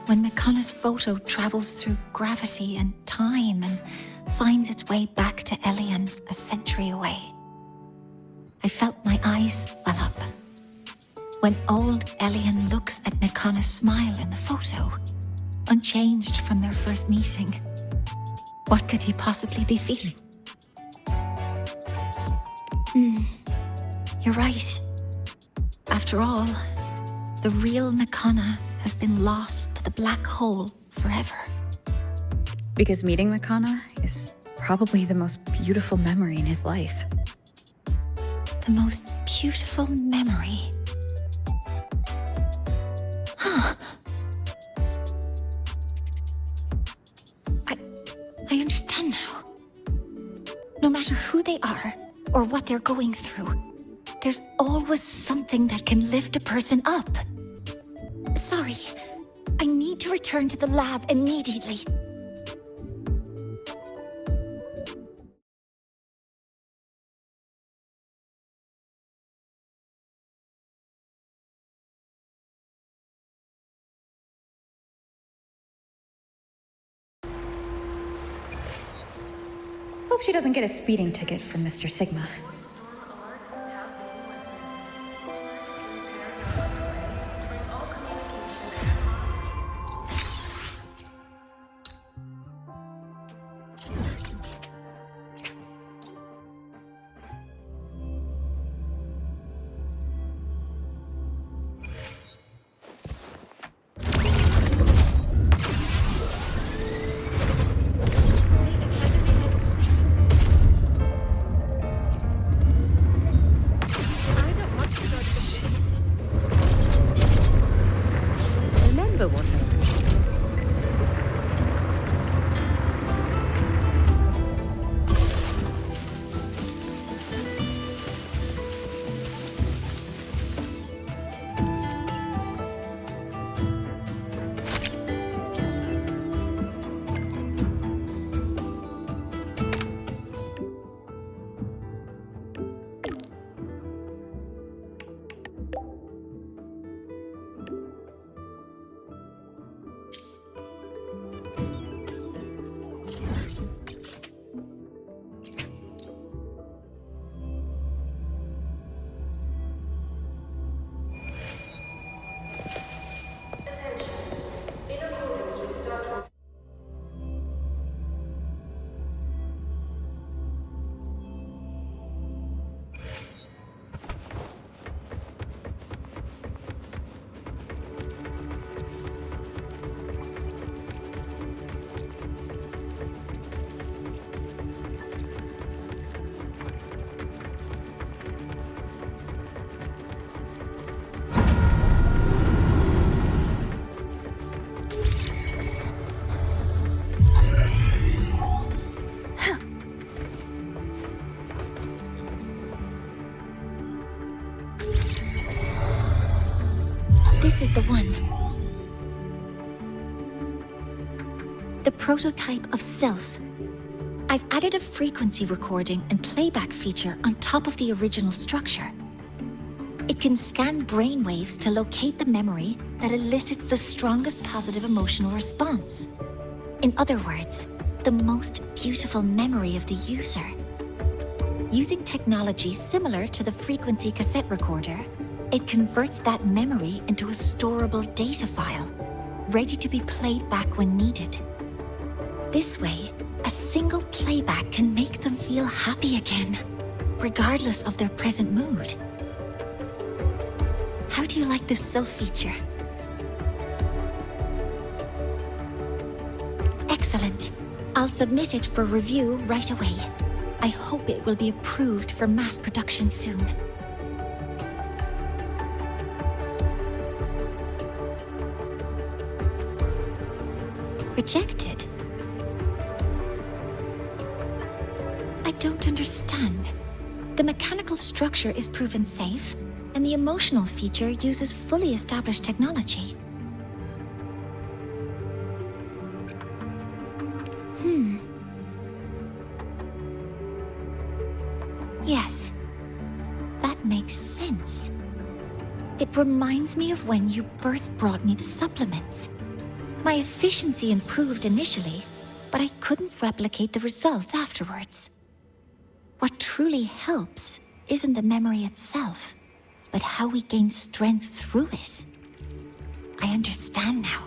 when Mikana's photo travels through gravity and time and finds its way back to Elian a century away, I felt my eyes well up. When old Elian looks at Mikana's smile in the photo, unchanged from their first meeting, what could he possibly be feeling? You're right. After all, the real Mikana has been lost to the black hole forever. Because meeting Mikana is probably the most beautiful memory in his life. The most beautiful memory. I understand now. No matter who they are or what they're going through, there's always something that can lift a person up. Sorry, I need to return to the lab immediately. Hope she doesn't get a speeding ticket from Mr. Sigma. This is the one. The prototype of self. I've added a frequency recording and playback feature on top of the original structure. It can scan brainwaves to locate the memory that elicits the strongest positive emotional response. In other words, the most beautiful memory of the user. Using technology similar to the frequency cassette recorder, it converts that memory into a storable data file, ready to be played back when needed. This way, a single playback can make them feel happy again, regardless of their present mood. How do you like this self feature? Excellent. I'll submit it for review right away. I hope it will be approved for mass production soon. Rejected? I don't understand. The mechanical structure is proven safe, and the emotional feature uses fully established technology. Yes, that makes sense. It reminds me of when you first brought me the supplements. My efficiency improved initially, but I couldn't replicate the results afterwards. What truly helps isn't the memory itself, but how we gain strength through it. I understand now.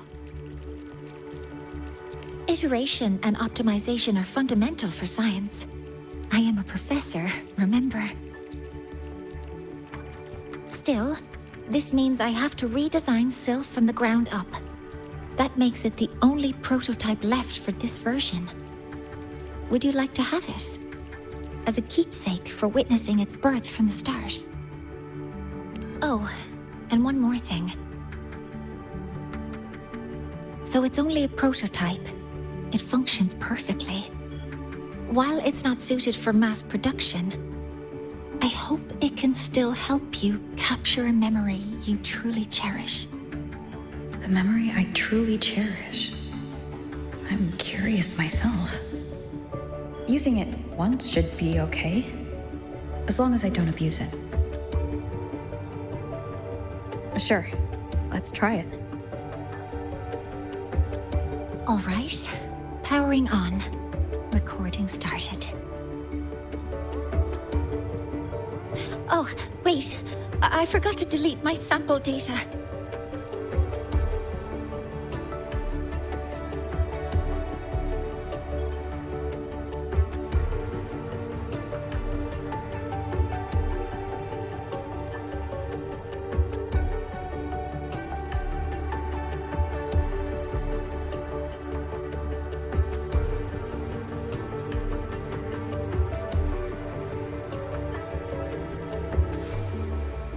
Iteration and optimization are fundamental for science. I am a professor, remember? Still, this means I have to redesign Sylph from the ground up. That makes it the only prototype left for this version. Would you like to have it? As a keepsake for witnessing its birth from the start. Oh, and one more thing. Though it's only a prototype, it functions perfectly. While it's not suited for mass production, I hope it can still help you capture a memory you truly cherish. The memory I truly cherish. I'm curious myself. Using it once should be okay, as long as I don't abuse it. Sure, let's try it. All right, powering on. recording started. Oh, wait. I forgot to delete my sample data.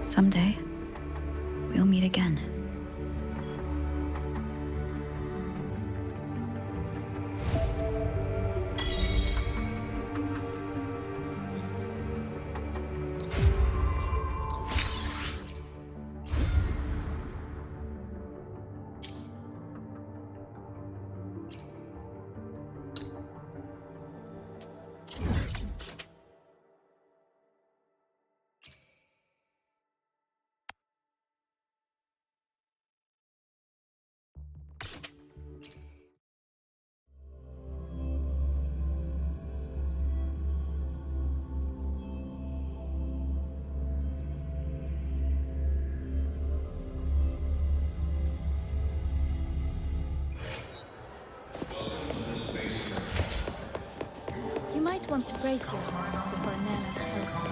Someday, we'll meet again. You might want to brace yourself before Nana's health.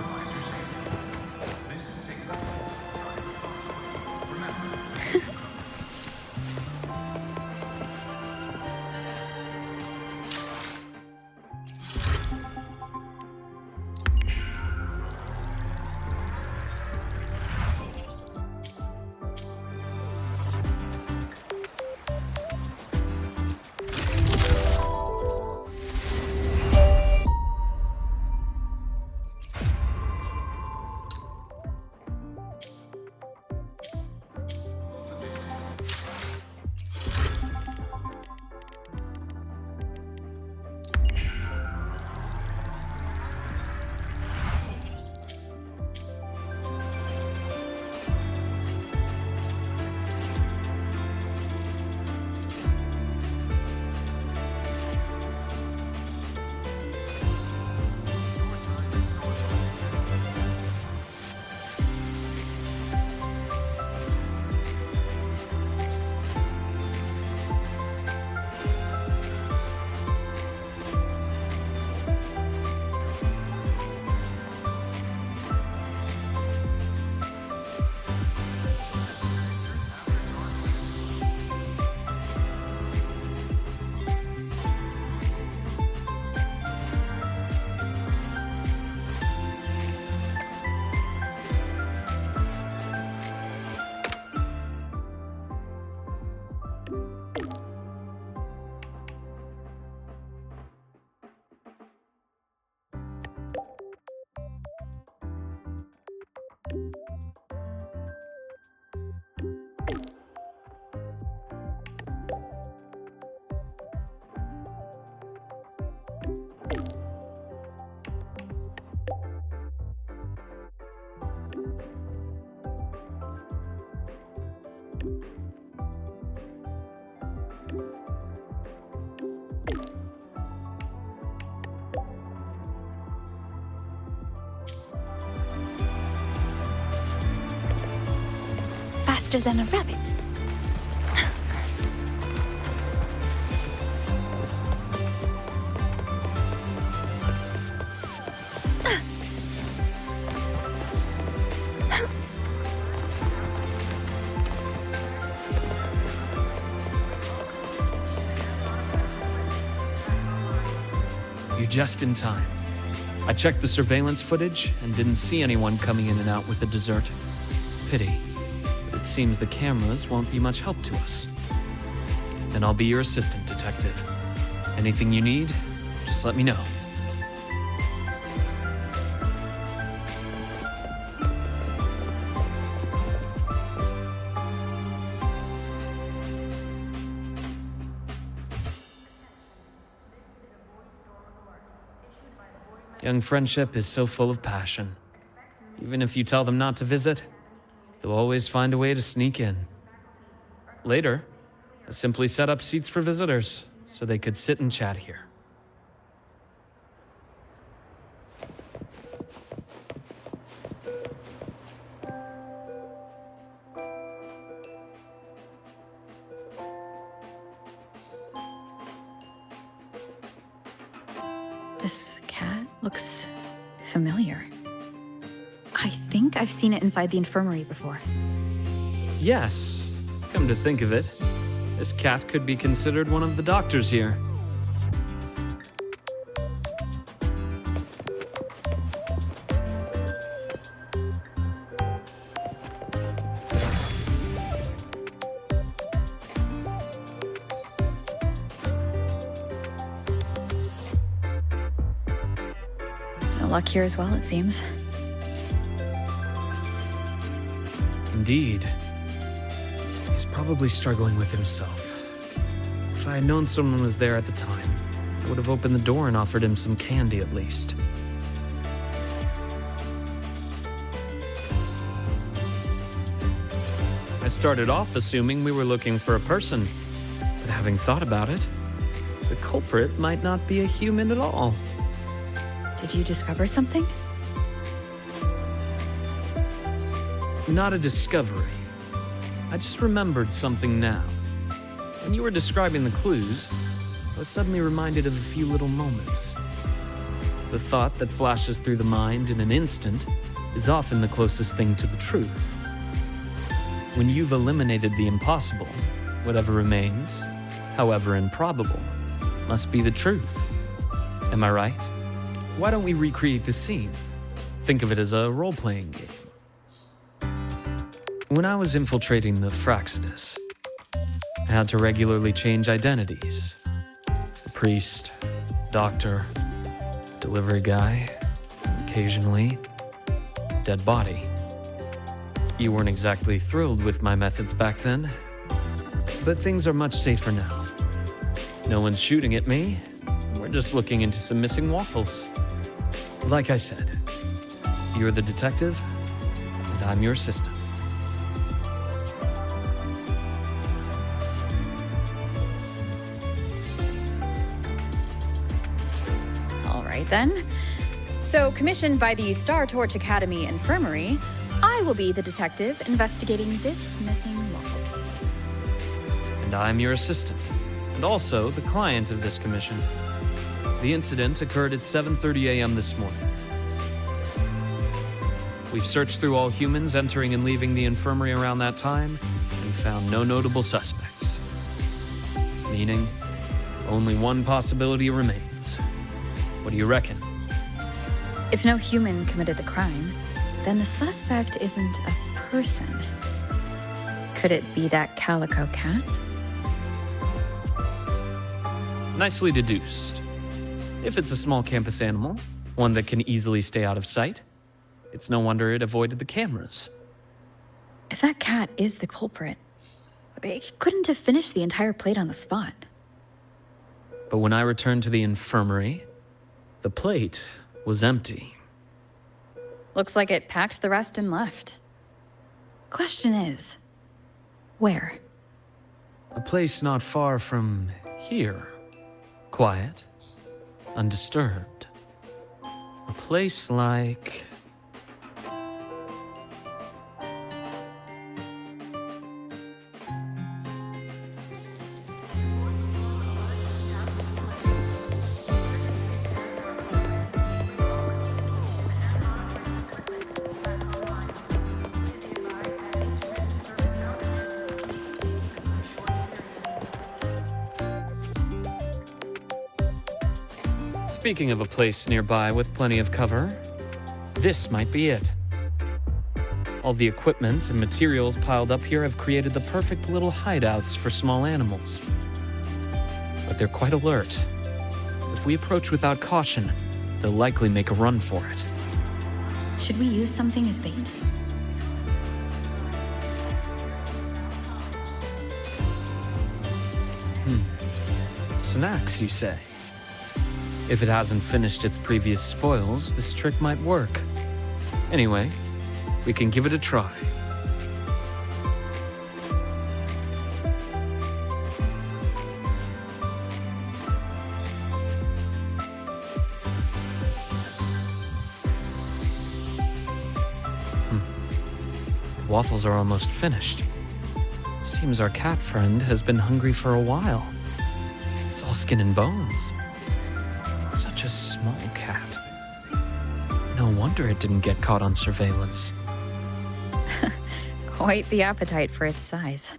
Faster than a rabbit. You're just in time. I checked the surveillance footage and didn't see anyone coming in and out with the dessert. Pity. But it seems the cameras won't be much help to us. Then I'll be your assistant, detective. Anything you need, just let me know. Young friendship is so full of passion. Even if you tell them not to visit, they'll always find a way to sneak in. Later, I simply set up seats for visitors so they could sit and chat here. Looks familiar. I think I've seen it inside the infirmary before. Yes, come to think of it, this cat could be considered one of the doctors here. No luck here as well, it seems. Indeed. He's probably struggling with himself. If I had known someone was there at the time, I would have opened the door and offered him some candy at least. I started off assuming we were looking for a person, but having thought about it, the culprit might not be a human at all. Did you discover something? Not a discovery. I just remembered something now. When you were describing the clues, I was suddenly reminded of a few little moments. The thought that flashes through the mind in an instant is often the closest thing to the truth. When you've eliminated the impossible, whatever remains, however improbable, must be the truth. Am I right? Why don't we recreate the scene? Think of it as a role-playing game. When I was infiltrating the Fraxidus, I had to regularly change identities. A priest, doctor, delivery guy, occasionally, dead body. You weren't exactly thrilled with my methods back then, but things are much safer now. No one's shooting at me, we're just looking into some missing waffles. Like I said, you're the detective, and I'm your assistant. Then. So, commissioned by the Star Torch Academy Infirmary, I will be the detective investigating this missing waffle case. And I'm your assistant, and also the client of this commission. The incident occurred at 7:30 a.m. this morning. We've searched through all humans entering and leaving the infirmary around that time and found no notable suspects. Meaning, only one possibility remains. What do you reckon? If no human committed the crime, then the suspect isn't a person. Could it be that calico cat? Nicely deduced. If it's a small campus animal, one that can easily stay out of sight, it's no wonder it avoided the cameras. If that cat is the culprit, it couldn't have finished the entire plate on the spot. But when I returned to the infirmary, the plate was empty. Looks like it packed the rest and left. Question is, where? A place not far from here. Quiet, undisturbed. A place like... Speaking of a place nearby with plenty of cover, this might be it. All the equipment and materials piled up here have created the perfect little hideouts for small animals. But they're quite alert. If we approach without caution, they'll likely make a run for it. Should we use something as bait? Snacks, you say? If it hasn't finished its previous spoils, this trick might work. Anyway, we can give it a try. Waffles are almost finished. Seems our cat friend has been hungry for a while. It's all skin and bones. Such a small cat. No wonder it didn't get caught on surveillance. Quite the appetite for its size.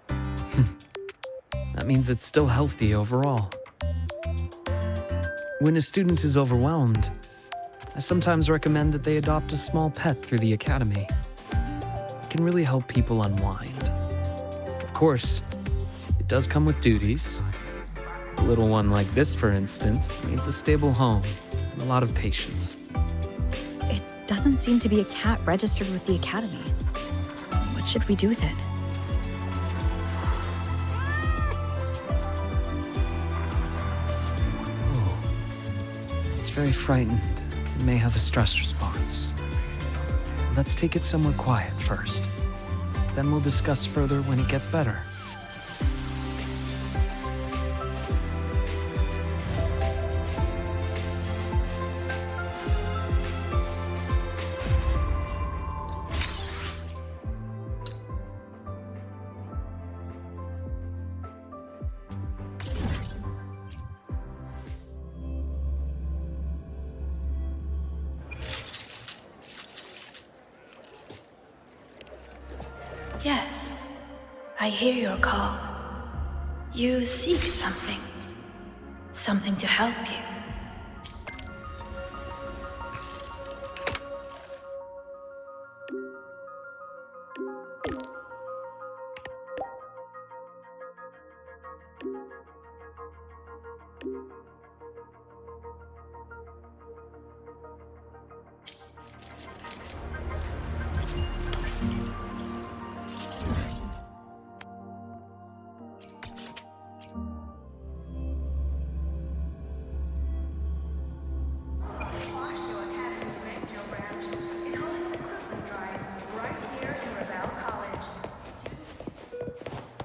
That means it's still healthy overall. When a student is overwhelmed, I sometimes recommend that they adopt a small pet through the academy. It can really help people unwind. Of course, it does come with duties. A little one like this, for instance, needs a stable home and a lot of patience. It doesn't seem to be a cat registered with the academy. What should we do with it? It's very frightened and may have a stress response. Let's take it somewhere quiet first. Then we'll discuss further when it gets better. Yes, I hear your call. You seek something. Something to help you.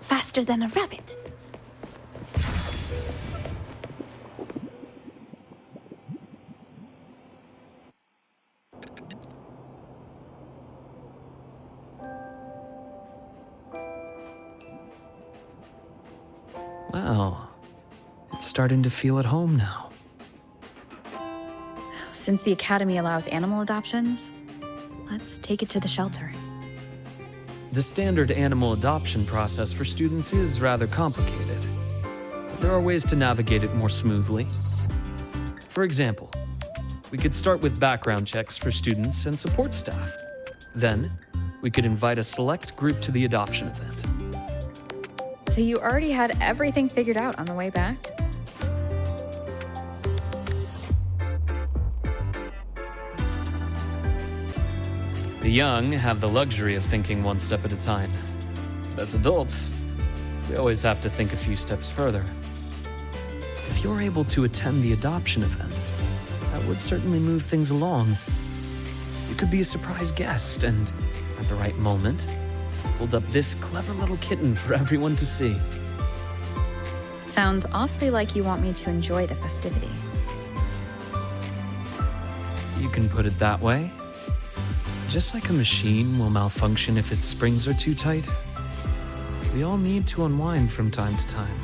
Faster than a rabbit. Well, it's starting to feel at home now. Since the academy allows animal adoptions, let's take it to the shelter. The standard animal adoption process for students is rather complicated, but there are ways to navigate it more smoothly. For example, we could start with background checks for students and support staff. Then, we could invite a select group to the adoption event. So you already had everything figured out on the way back? The young have the luxury of thinking one step at a time. But as adults, we always have to think a few steps further. If you're able to attend the adoption event, that would certainly move things along. You could be a surprise guest and, at the right moment, hold up this clever little kitten for everyone to see. Sounds awfully like you want me to enjoy the festivity. You can put it that way. Just like a machine will malfunction if its springs are too tight, we all need to unwind from time to time.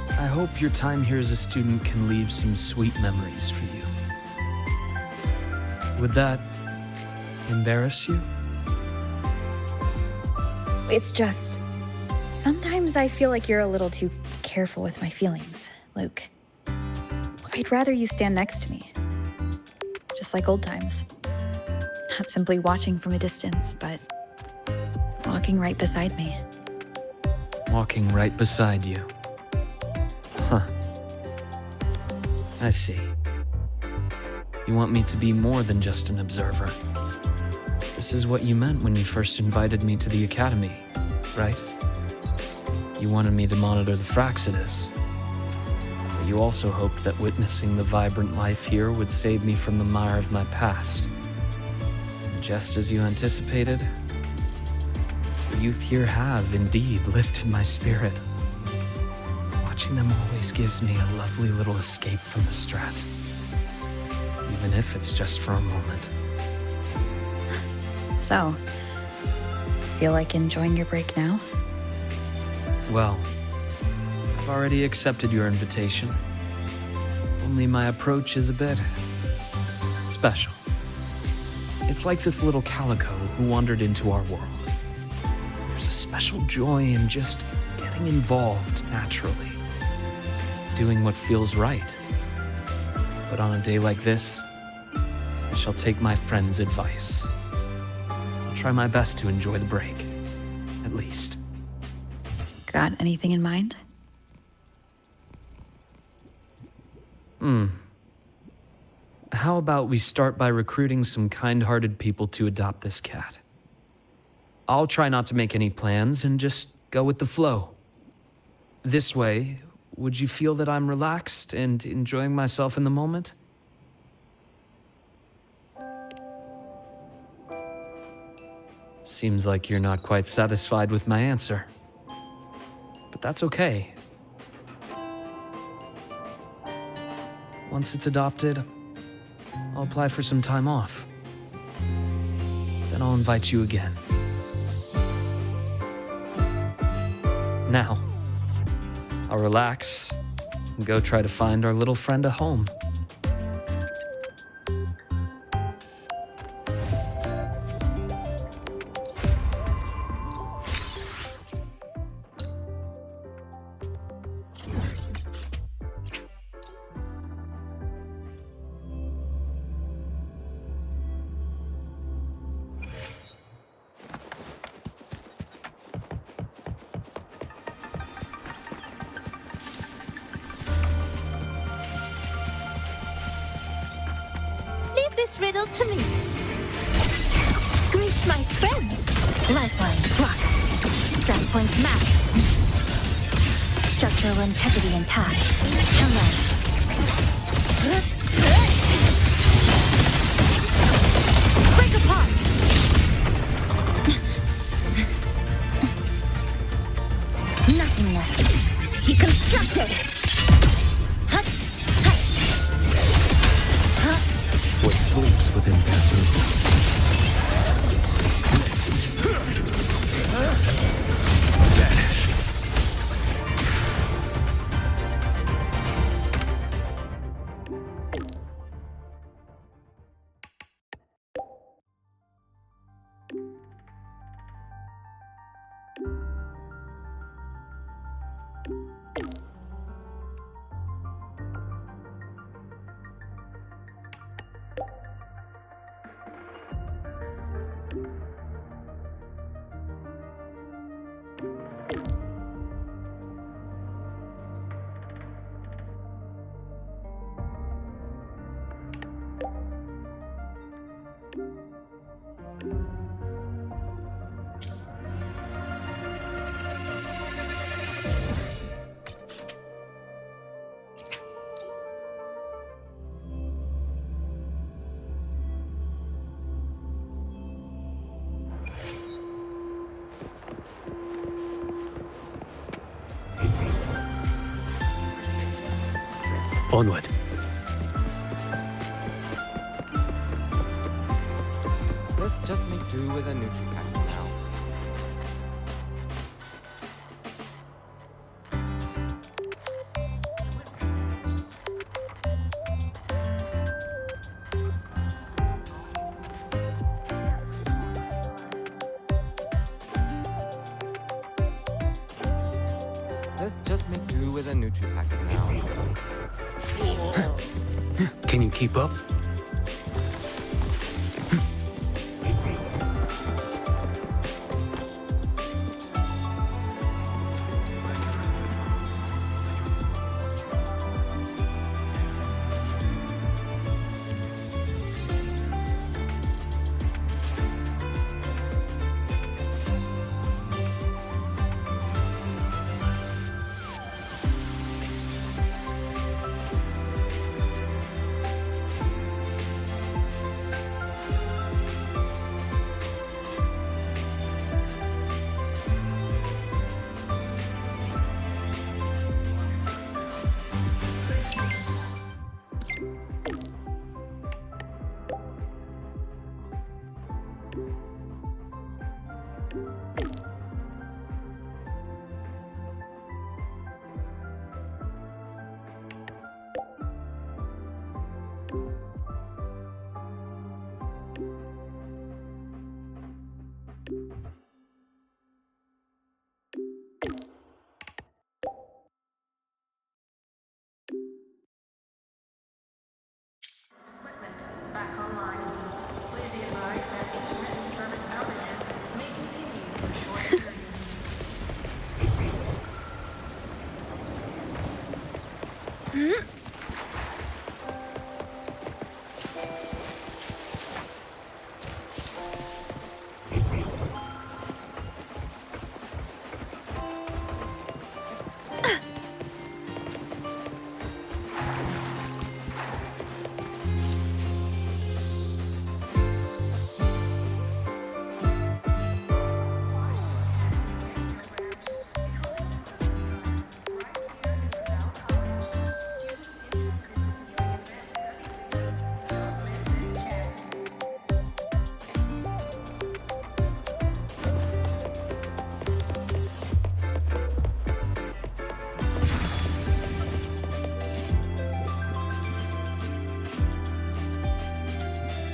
I hope your time here as a student can leave some sweet memories for you. Would that embarrass you? It's just, sometimes I feel like you're a little too careful with my feelings, Luke. I'd rather you stand next to me. Just like old times. Not simply watching from a distance, but walking right beside me. Walking right beside you. Huh. I see. You want me to be more than just an observer. This is what you meant when you first invited me to the academy, right? You wanted me to monitor the Fraxidus. But you also hoped that witnessing the vibrant life here would save me from the mire of my past. And just as you anticipated, the youth here have indeed lifted my spirit. Watching them always gives me a lovely little escape from the stress, even if it's just for a moment. So, feel like enjoying your break now? Well, I've already accepted your invitation. Only my approach is a bit special. It's like this little calico who wandered into our world. There's a special joy in just getting involved naturally, doing what feels right. But on a day like this, I shall take my friend's advice. I'll try my best to enjoy the break, at least. Got anything in mind? How about we start by recruiting some kind-hearted people to adopt this cat? I'll try not to make any plans and just go with the flow. This way, would you feel that I'm relaxed and enjoying myself in the moment? Seems like you're not quite satisfied with my answer. But that's okay. Once it's adopted, I'll apply for some time off. Then I'll invite you again. Now, I'll relax and go try to find our little friend a home. This riddle to me. Greet my friends. Lifeline block. Stress points mapped. Structural integrity intact. Hello. Break apart. Nothingness. Deconstructed. What sleeps within bamboo? Vanish. Onward. Let's just make do with a neutral pack now. Let's just make do with a neutral pack now. Can you keep up?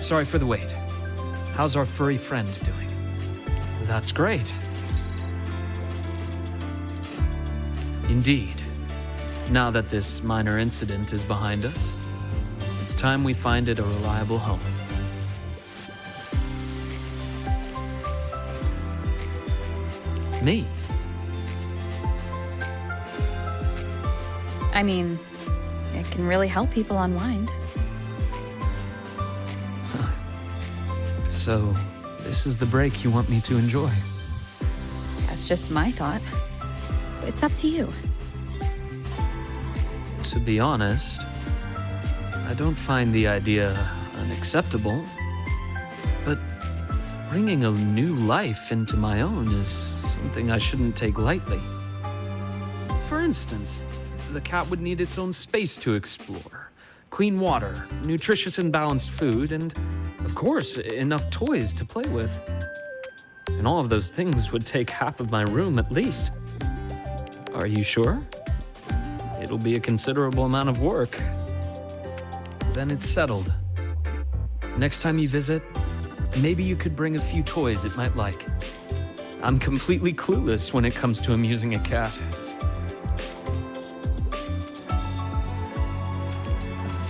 Sorry for the wait. How's our furry friend doing? That's great. Indeed. Now that this minor incident is behind us, it's time we find it a reliable home. Me? I mean, it can really help people unwind. So, this is the break you want me to enjoy? That's just my thought. It's up to you. To be honest, I don't find the idea unacceptable, but bringing a new life into my own is something I shouldn't take lightly. For instance, the cat would need its own space to explore, clean water, nutritious and balanced food, and, of course, enough toys to play with. And all of those things would take half of my room at least. Are you sure? It'll be a considerable amount of work. Then it's settled. Next time you visit, maybe you could bring a few toys it might like. I'm completely clueless when it comes to amusing a cat.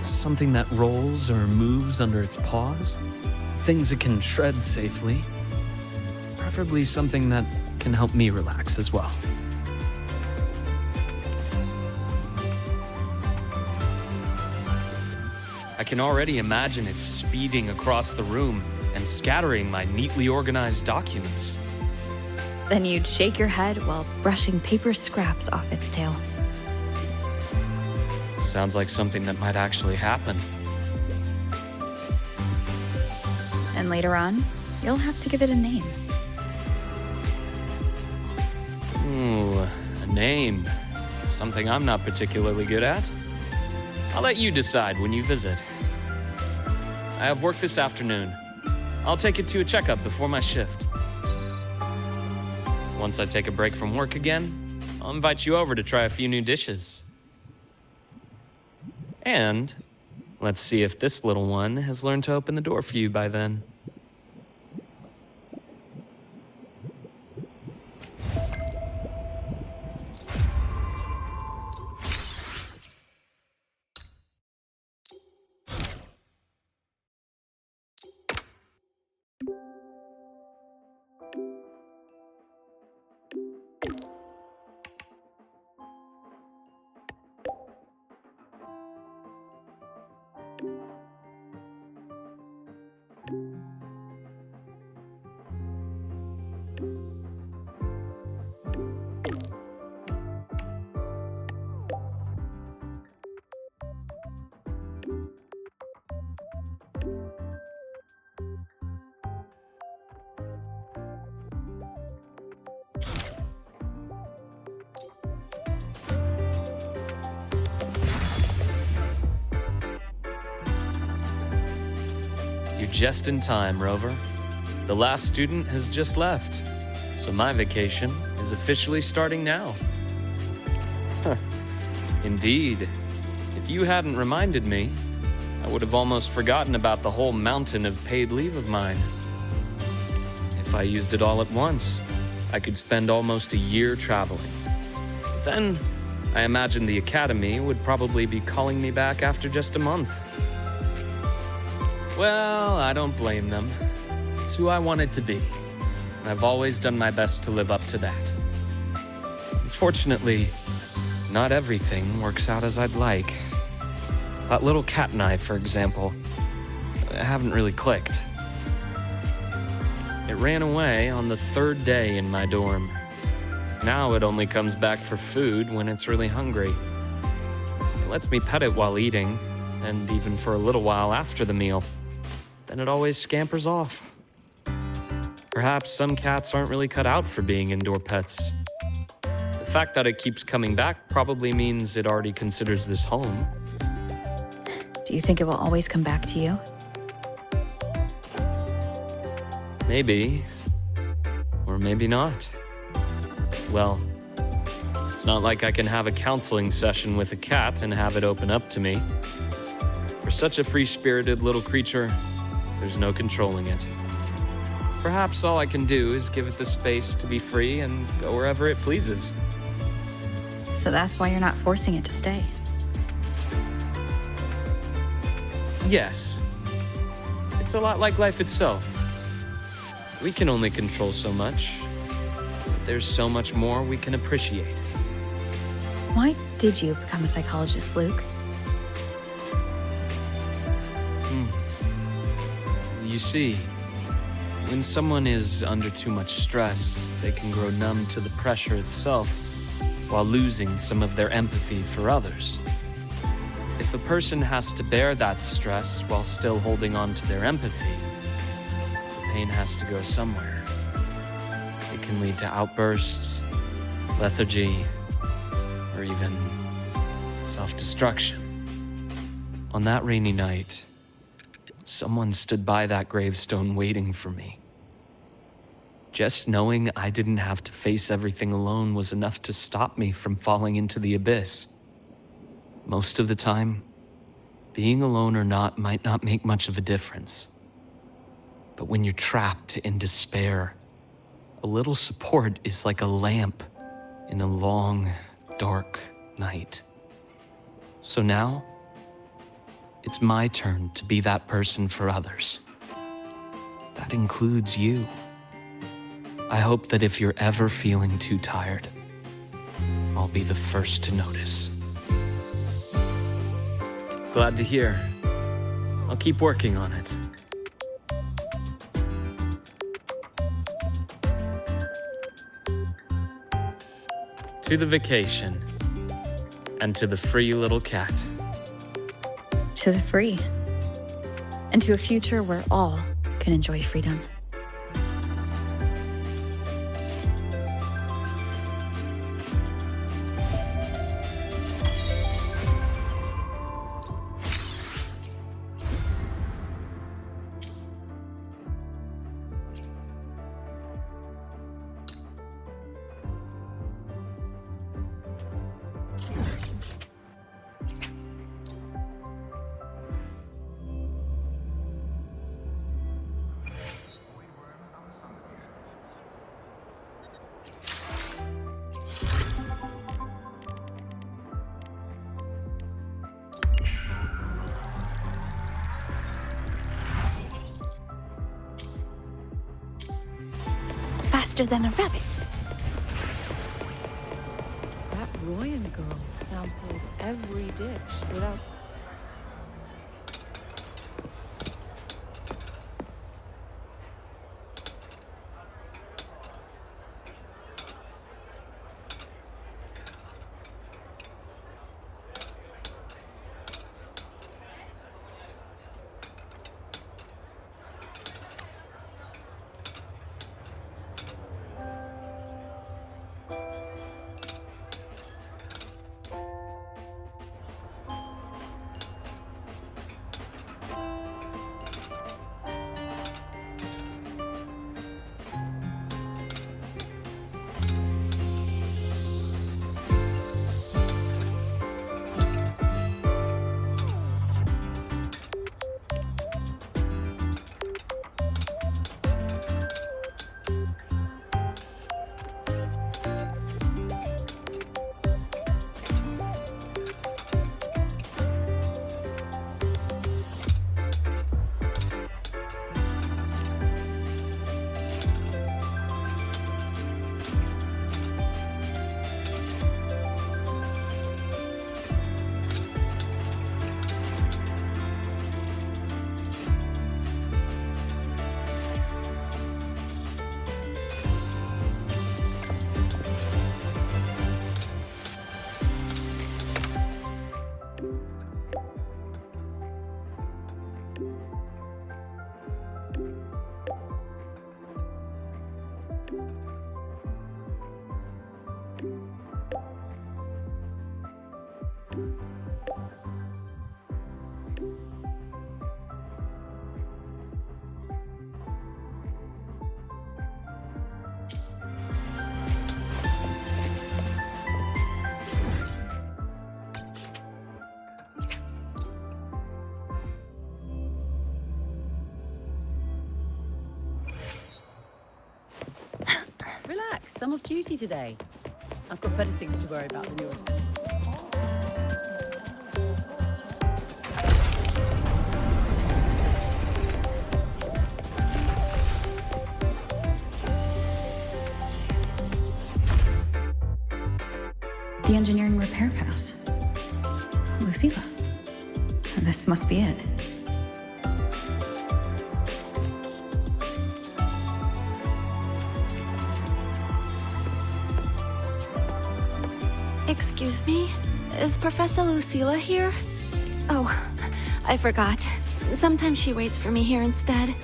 Something that rolls or moves under its paws. Things it can shred safely. Preferably something that can help me relax as well. I can already imagine it speeding across the room and scattering my neatly organized documents. Then you'd shake your head while brushing paper scraps off its tail. Sounds like something that might actually happen. And later on, you'll have to give it a name. Ooh, a name. Something I'm not particularly good at. I'll let you decide when you visit. I have work this afternoon. I'll take it to a checkup before my shift. Once I take a break from work again, I'll invite you over to try a few new dishes. And let's see if this little one has learned to open the door for you by then. You're just in time, Rover. The last student has just left, so my vacation is officially starting now. Indeed. If you hadn't reminded me, I would have almost forgotten about the whole mountain of paid leave of mine. If I used it all at once, I could spend almost a year traveling. But then, I imagined the academy would probably be calling me back after just a month. Well, I don't blame them. It's who I wanted to be. And I've always done my best to live up to that. Unfortunately, not everything works out as I'd like. That little cat and I, for example, haven't really clicked. It ran away on the third day in my dorm. Now it only comes back for food when it's really hungry. It lets me pet it while eating, and even for a little while after the meal. Then it always scampers off. Perhaps some cats aren't really cut out for being indoor pets. The fact that it keeps coming back probably means it already considers this home. Do you think it will always come back to you? Maybe. Or maybe not. Well, it's not like I can have a counseling session with a cat and have it open up to me. For such a free-spirited little creature, There's no controlling it. Perhaps all I can do is give it the space to be free and go wherever it pleases. So that's why you're not forcing it to stay. Yes. It's a lot like life itself. We can only control so much, but there's so much more we can appreciate. Why did you become a psychologist, Luke? You see, when someone is under too much stress, they can grow numb to the pressure itself while losing some of their empathy for others. If a person has to bear that stress while still holding on to their empathy, the pain has to go somewhere. It can lead to outbursts, lethargy, or even self-destruction. On that rainy night, someone stood by that gravestone waiting for me. Just knowing I didn't have to face everything alone was enough to stop me from falling into the abyss. Most of the time, being alone or not might not make much of a difference. But when you're trapped in despair, a little support is like a lamp in a long, dark night. So now, it's my turn to be that person for others. That includes you. I hope that if you're ever feeling too tired, I'll be the first to notice. Glad to hear. I'll keep working on it. To the vacation, and to the free little cat. To the free. And to a future where all can enjoy freedom. Faster than a rabbit. That Royan girl sampled every dish without... some off duty today. I've got better things to worry about than your turn. The engineering repair pass. Lucilla. This must be it. Excuse me? Is Professor Lucilla here? Oh, I forgot. Sometimes she waits for me here instead.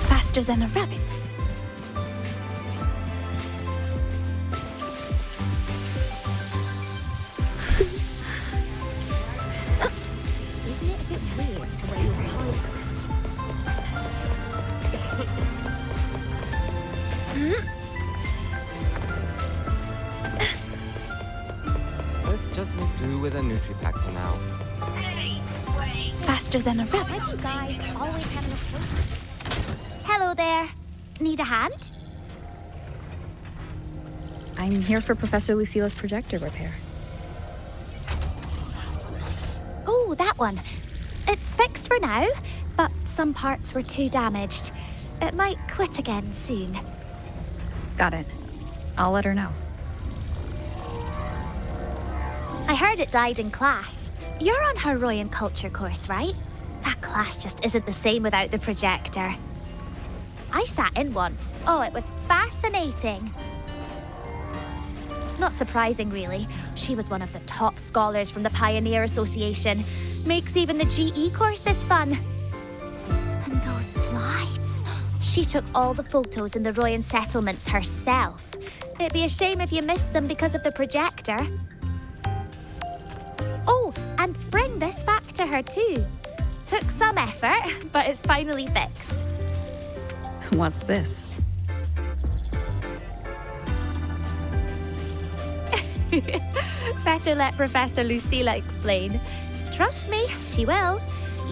Faster than a rabbit. Isn't it a bit weird to wear your pilot? Let's just make do with a Nutri-Pack for now. Faster than a rabbit. You guys always having a appointment. Hello there. Need a hand? I'm here for Professor Lucilla's projector repair. Oh, that one. It's fixed for now, but some parts were too damaged. It might quit again soon. Got it. I'll let her know. I heard it died in class. You're on her Roi and Culture course, right? That class just isn't the same without the projector. I sat in once. Oh, it was fascinating. Not surprising, really. She was one of the top scholars from the Pioneer Association. Makes even the GE courses fun. And those slides. She took all the photos in the Royan settlements herself. It'd be a shame if you missed them because of the projector. Oh, and bring this back to her too. Took some effort, but it's finally fixed. What's this? Better let Professor Lucilla explain. Trust me, she will,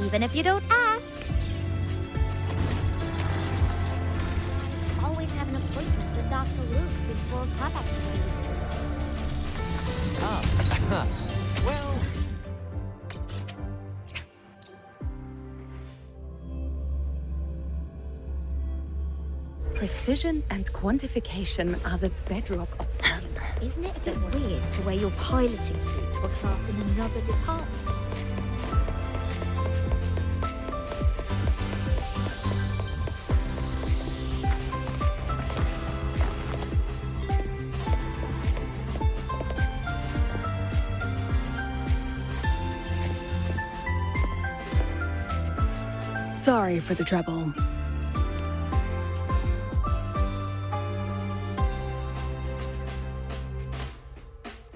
even if you don't ask. Always have an appointment with Dr. Luke before product release. Well... Precision and quantification are the bedrock of science. Isn't it a bit weird to wear your piloting suit to a class in another department? Sorry for the trouble.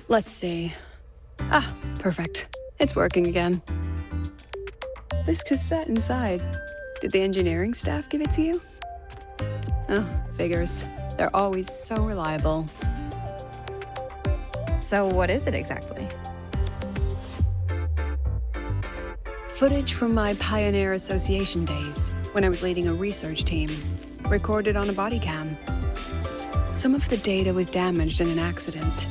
Let's see. Ah, perfect. It's working again. This cassette inside. Did the engineering staff give it to you? Oh, figures. They're always so reliable. So what is it exactly? Footage from my Pioneer Association days, when I was leading a research team, recorded on a body cam. Some of the data was damaged in an accident.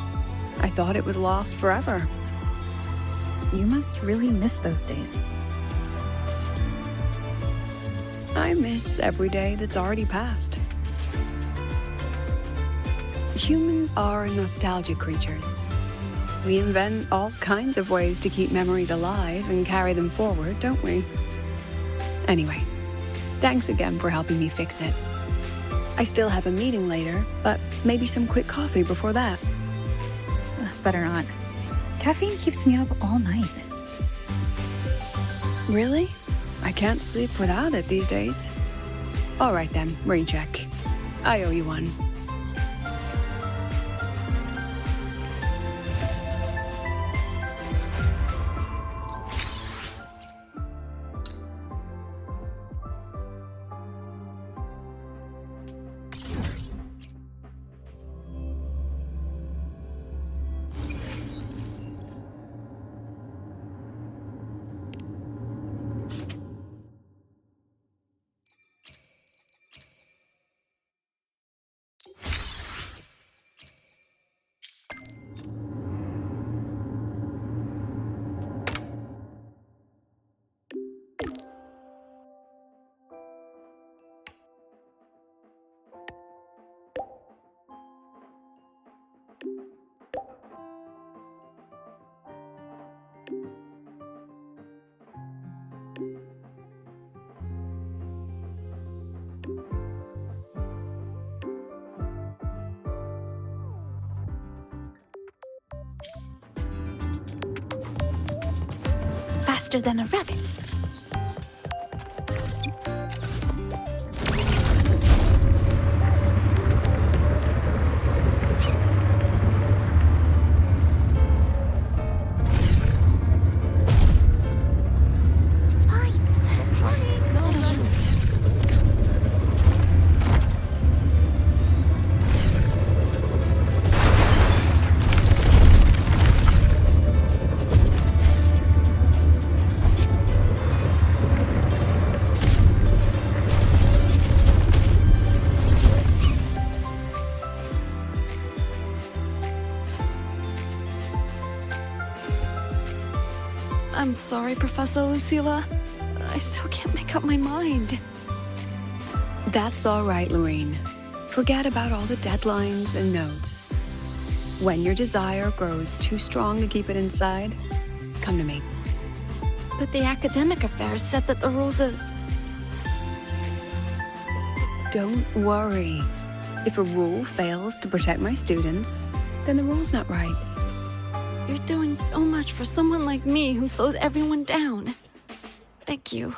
I thought it was lost forever. You must really miss those days. I miss every day that's already passed. Humans are nostalgic creatures. We invent all kinds of ways to keep memories alive and carry them forward, don't we? Anyway, thanks again for helping me fix it. I still have a meeting later, but maybe some quick coffee before that. Better not. Caffeine keeps me up all night. Really? I can't sleep without it these days. All right then, rain check. I owe you one. Faster than a rabbit. It's fine. I'm sorry, Professor Lucilla. I still can't make up my mind. That's all right, Lorraine. Forget about all the deadlines and notes. When your desire grows too strong to keep it inside, come to me. But the academic affairs said that the rules are... Don't worry. If a rule fails to protect my students, then the rule's not right. You're doing so much for someone like me who slows everyone down. Thank you.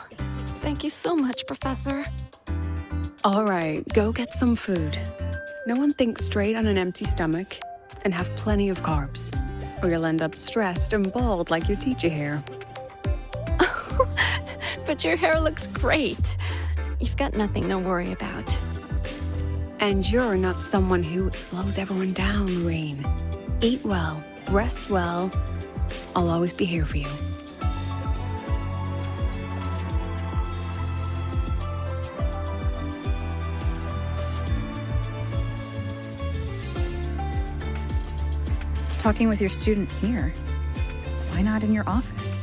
Thank you so much, Professor. All right, go get some food. No one thinks straight on an empty stomach, and have plenty of carbs, or you'll end up stressed and bald like your teacher here. But your hair looks great. You've got nothing to worry about. And you're not someone who slows everyone down, Lorraine. Eat well, rest well. I'll always be here for you. Talking with your student here. Why not in your office?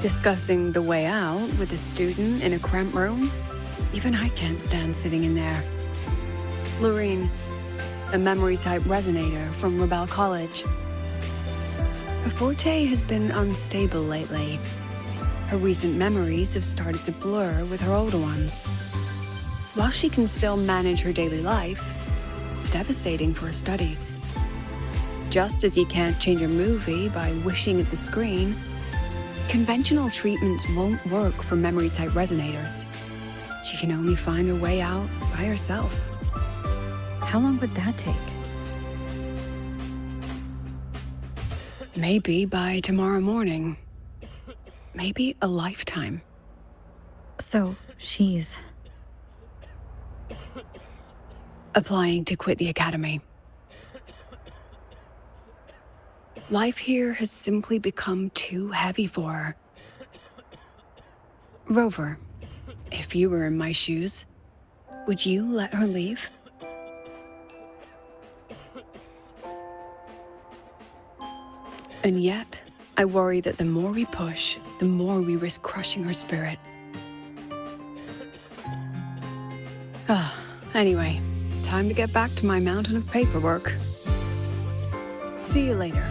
Discussing the way out with a student in a cramped room? Even I can't stand sitting in there. Lorraine, a memory-type resonator from Rebel College. Her forte has been unstable lately. Her recent memories have started to blur with her older ones. While she can still manage her daily life, it's devastating for her studies. Just as you can't change a movie by wishing at the screen, conventional treatments won't work for memory-type resonators. She can only find her way out by herself. How long would that take? Maybe by tomorrow morning. Maybe a lifetime. So, she's... applying to quit the academy. Life here has simply become too heavy for her. Rover, if you were in my shoes, would you let her leave? And yet, I worry that the more we push, the more we risk crushing her spirit. Anyway, time to get back to my mountain of paperwork. See you later.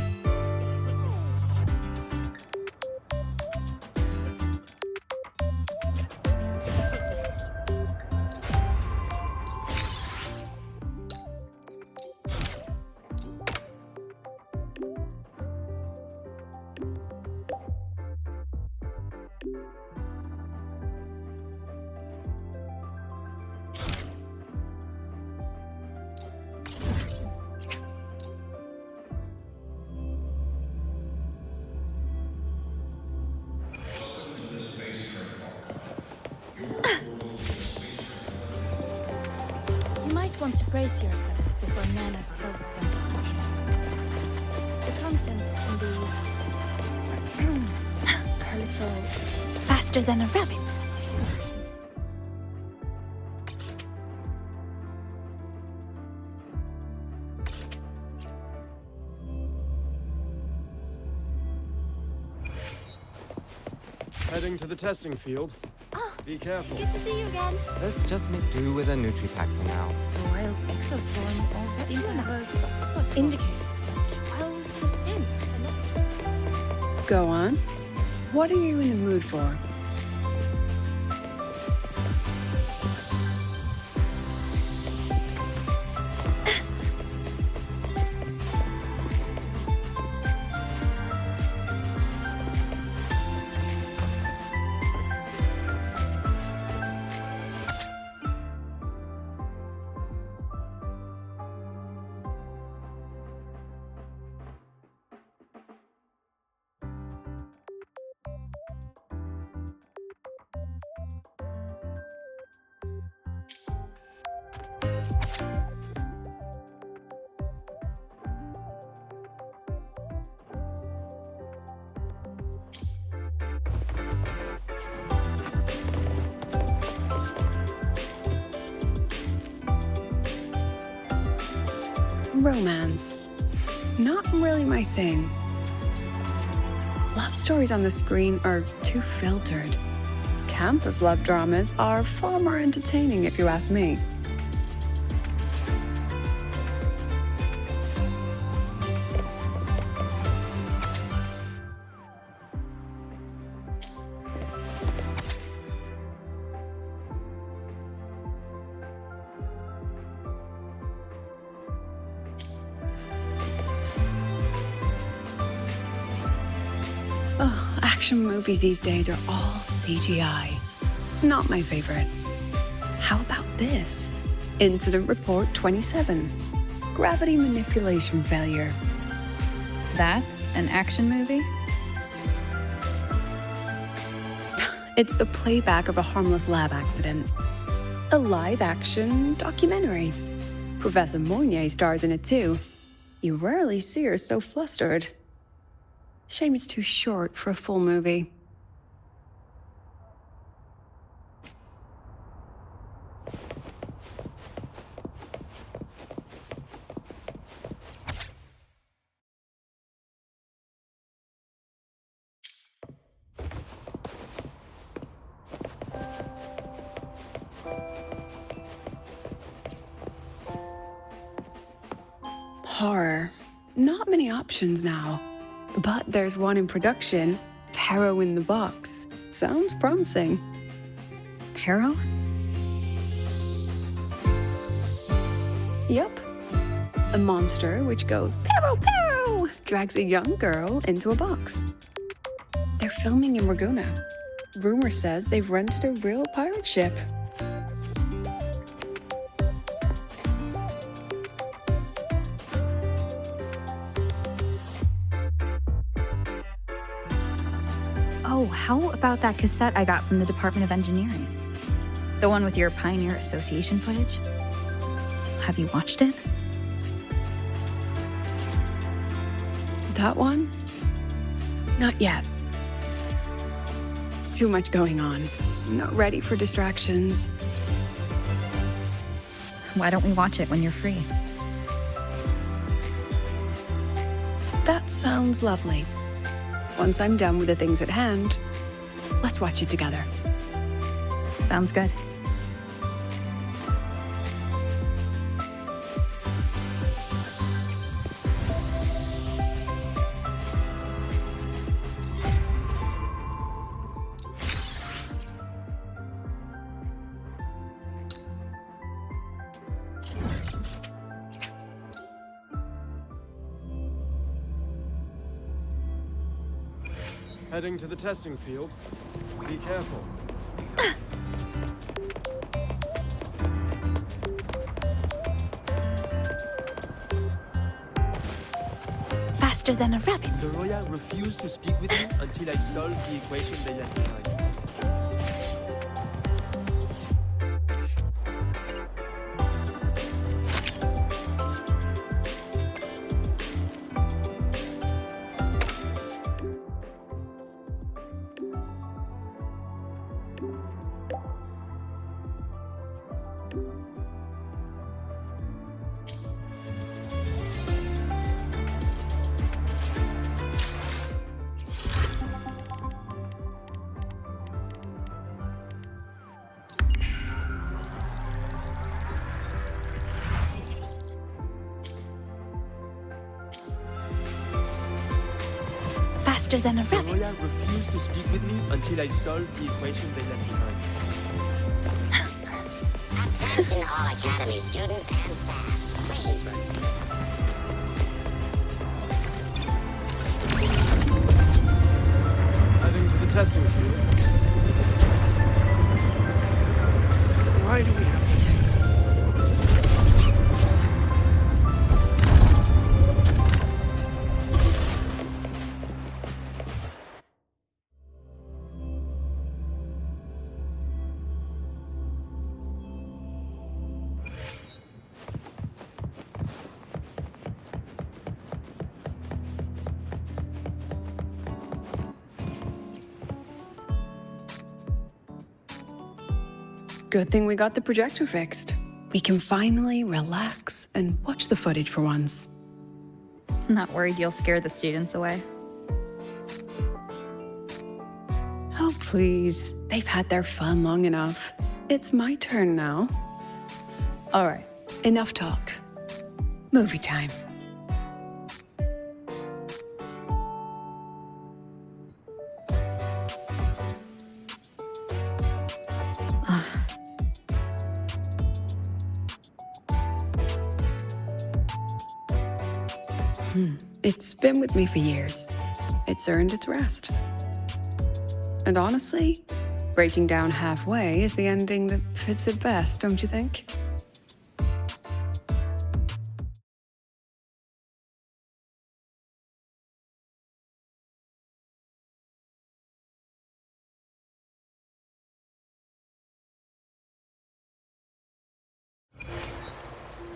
You might want to brace yourself before Nana's clothes are on. The content can be a little faster than a rabbit. Heading to the testing field. Be careful. Good to see you again. Let's just make do with a Nutri-Pack for now. The wild exoswarm all seem to have a suspect indicates 12%. Go on. What are you in the mood for? Romance. Not really my thing. Love stories on the screen are too filtered. Campus love dramas are far more entertaining, if you ask me. Oh, action movies these days are all CGI. Not my favorite. How about this? Incident Report 27. Gravity manipulation failure. That's an action movie? It's the playback of a harmless lab accident. A live-action documentary. Professor Mornye stars in it too. You rarely see her so flustered. Shame it's too short for a full movie. Horror. Not many options now. But there's one in production. Pero in the Box. Sounds promising. Pero? Yup. A monster which goes pero pero drags a young girl into a box. They're filming in Raguna. Rumor says they've rented a real pirate ship. Oh, how about that cassette I got from the Department of Engineering? The one with your Pioneer Association footage? Have you watched it? That one? Not yet. Too much going on. Not ready for distractions. Why don't we watch it when you're free? That sounds lovely. Once I'm done with the things at hand, let's watch it together. Sounds good. Heading to the testing field. Be careful. Faster than a rabbit. The Roya refused to speak with me until I solved the equation they left behind. Faster than a rabbit. The Roya refused to speak with me until I solved the equation they left behind. Attention all Academy students and staff. Please Heading to the testing field. Why do we have to? Good thing we got the projector fixed. we can finally relax and watch the footage for once. Not worried you'll scare the students away. Oh, please. They've had their fun long enough. It's my turn now. All right, enough talk. Movie time. It's been with me for years. It's earned its rest. And honestly, breaking down halfway is the ending that fits it best, don't you think?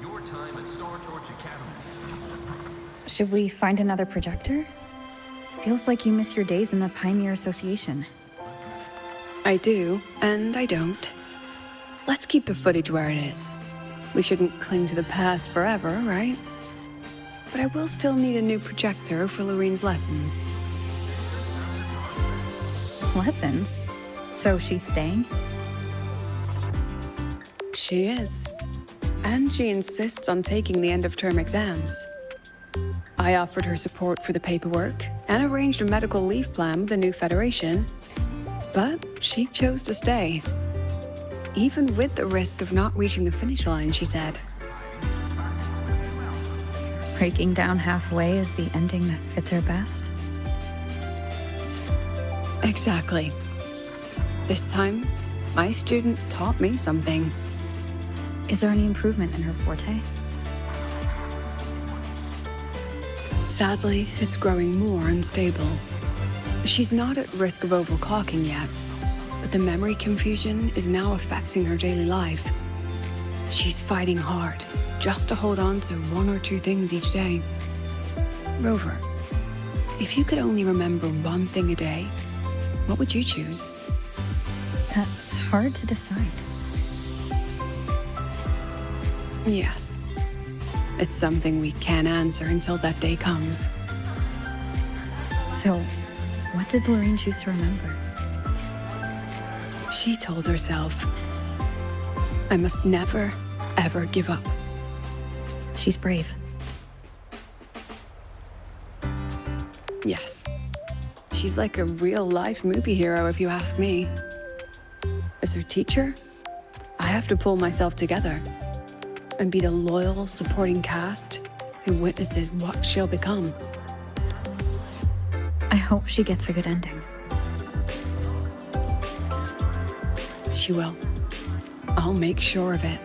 Your time at Star Torch Academy. Should we find another projector? Feels like you miss your days in the Pioneer Association. I do, and I don't. Let's keep the footage where it is. We shouldn't cling to the past forever, right? But I will still need a new projector for Lorene's lessons. Lessons? So she's staying? She is. And she insists on taking the end-of-term exams. I offered her support for the paperwork and arranged a medical leave plan with the new Federation, but she chose to stay. Even with the risk of not reaching the finish line, she said. Breaking down halfway is the ending that fits her best? Exactly. This time, my student taught me something. Is there any improvement in her forte? Sadly, it's growing more unstable. She's not at risk of overclocking yet, but the memory confusion is now affecting her daily life. She's fighting hard just to hold on to one or two things each day. Rover, if you could only remember one thing a day, what would you choose? That's hard to decide. Yes. It's something we can't answer until that day comes. So, what did Lorene choose to remember? She told herself, I must never, ever give up. She's brave. Yes. She's like a real-life movie hero, if you ask me. As her teacher, I have to pull myself together and be the loyal, supporting cast who witnesses what she'll become. I hope she gets a good ending. She will. I'll make sure of it.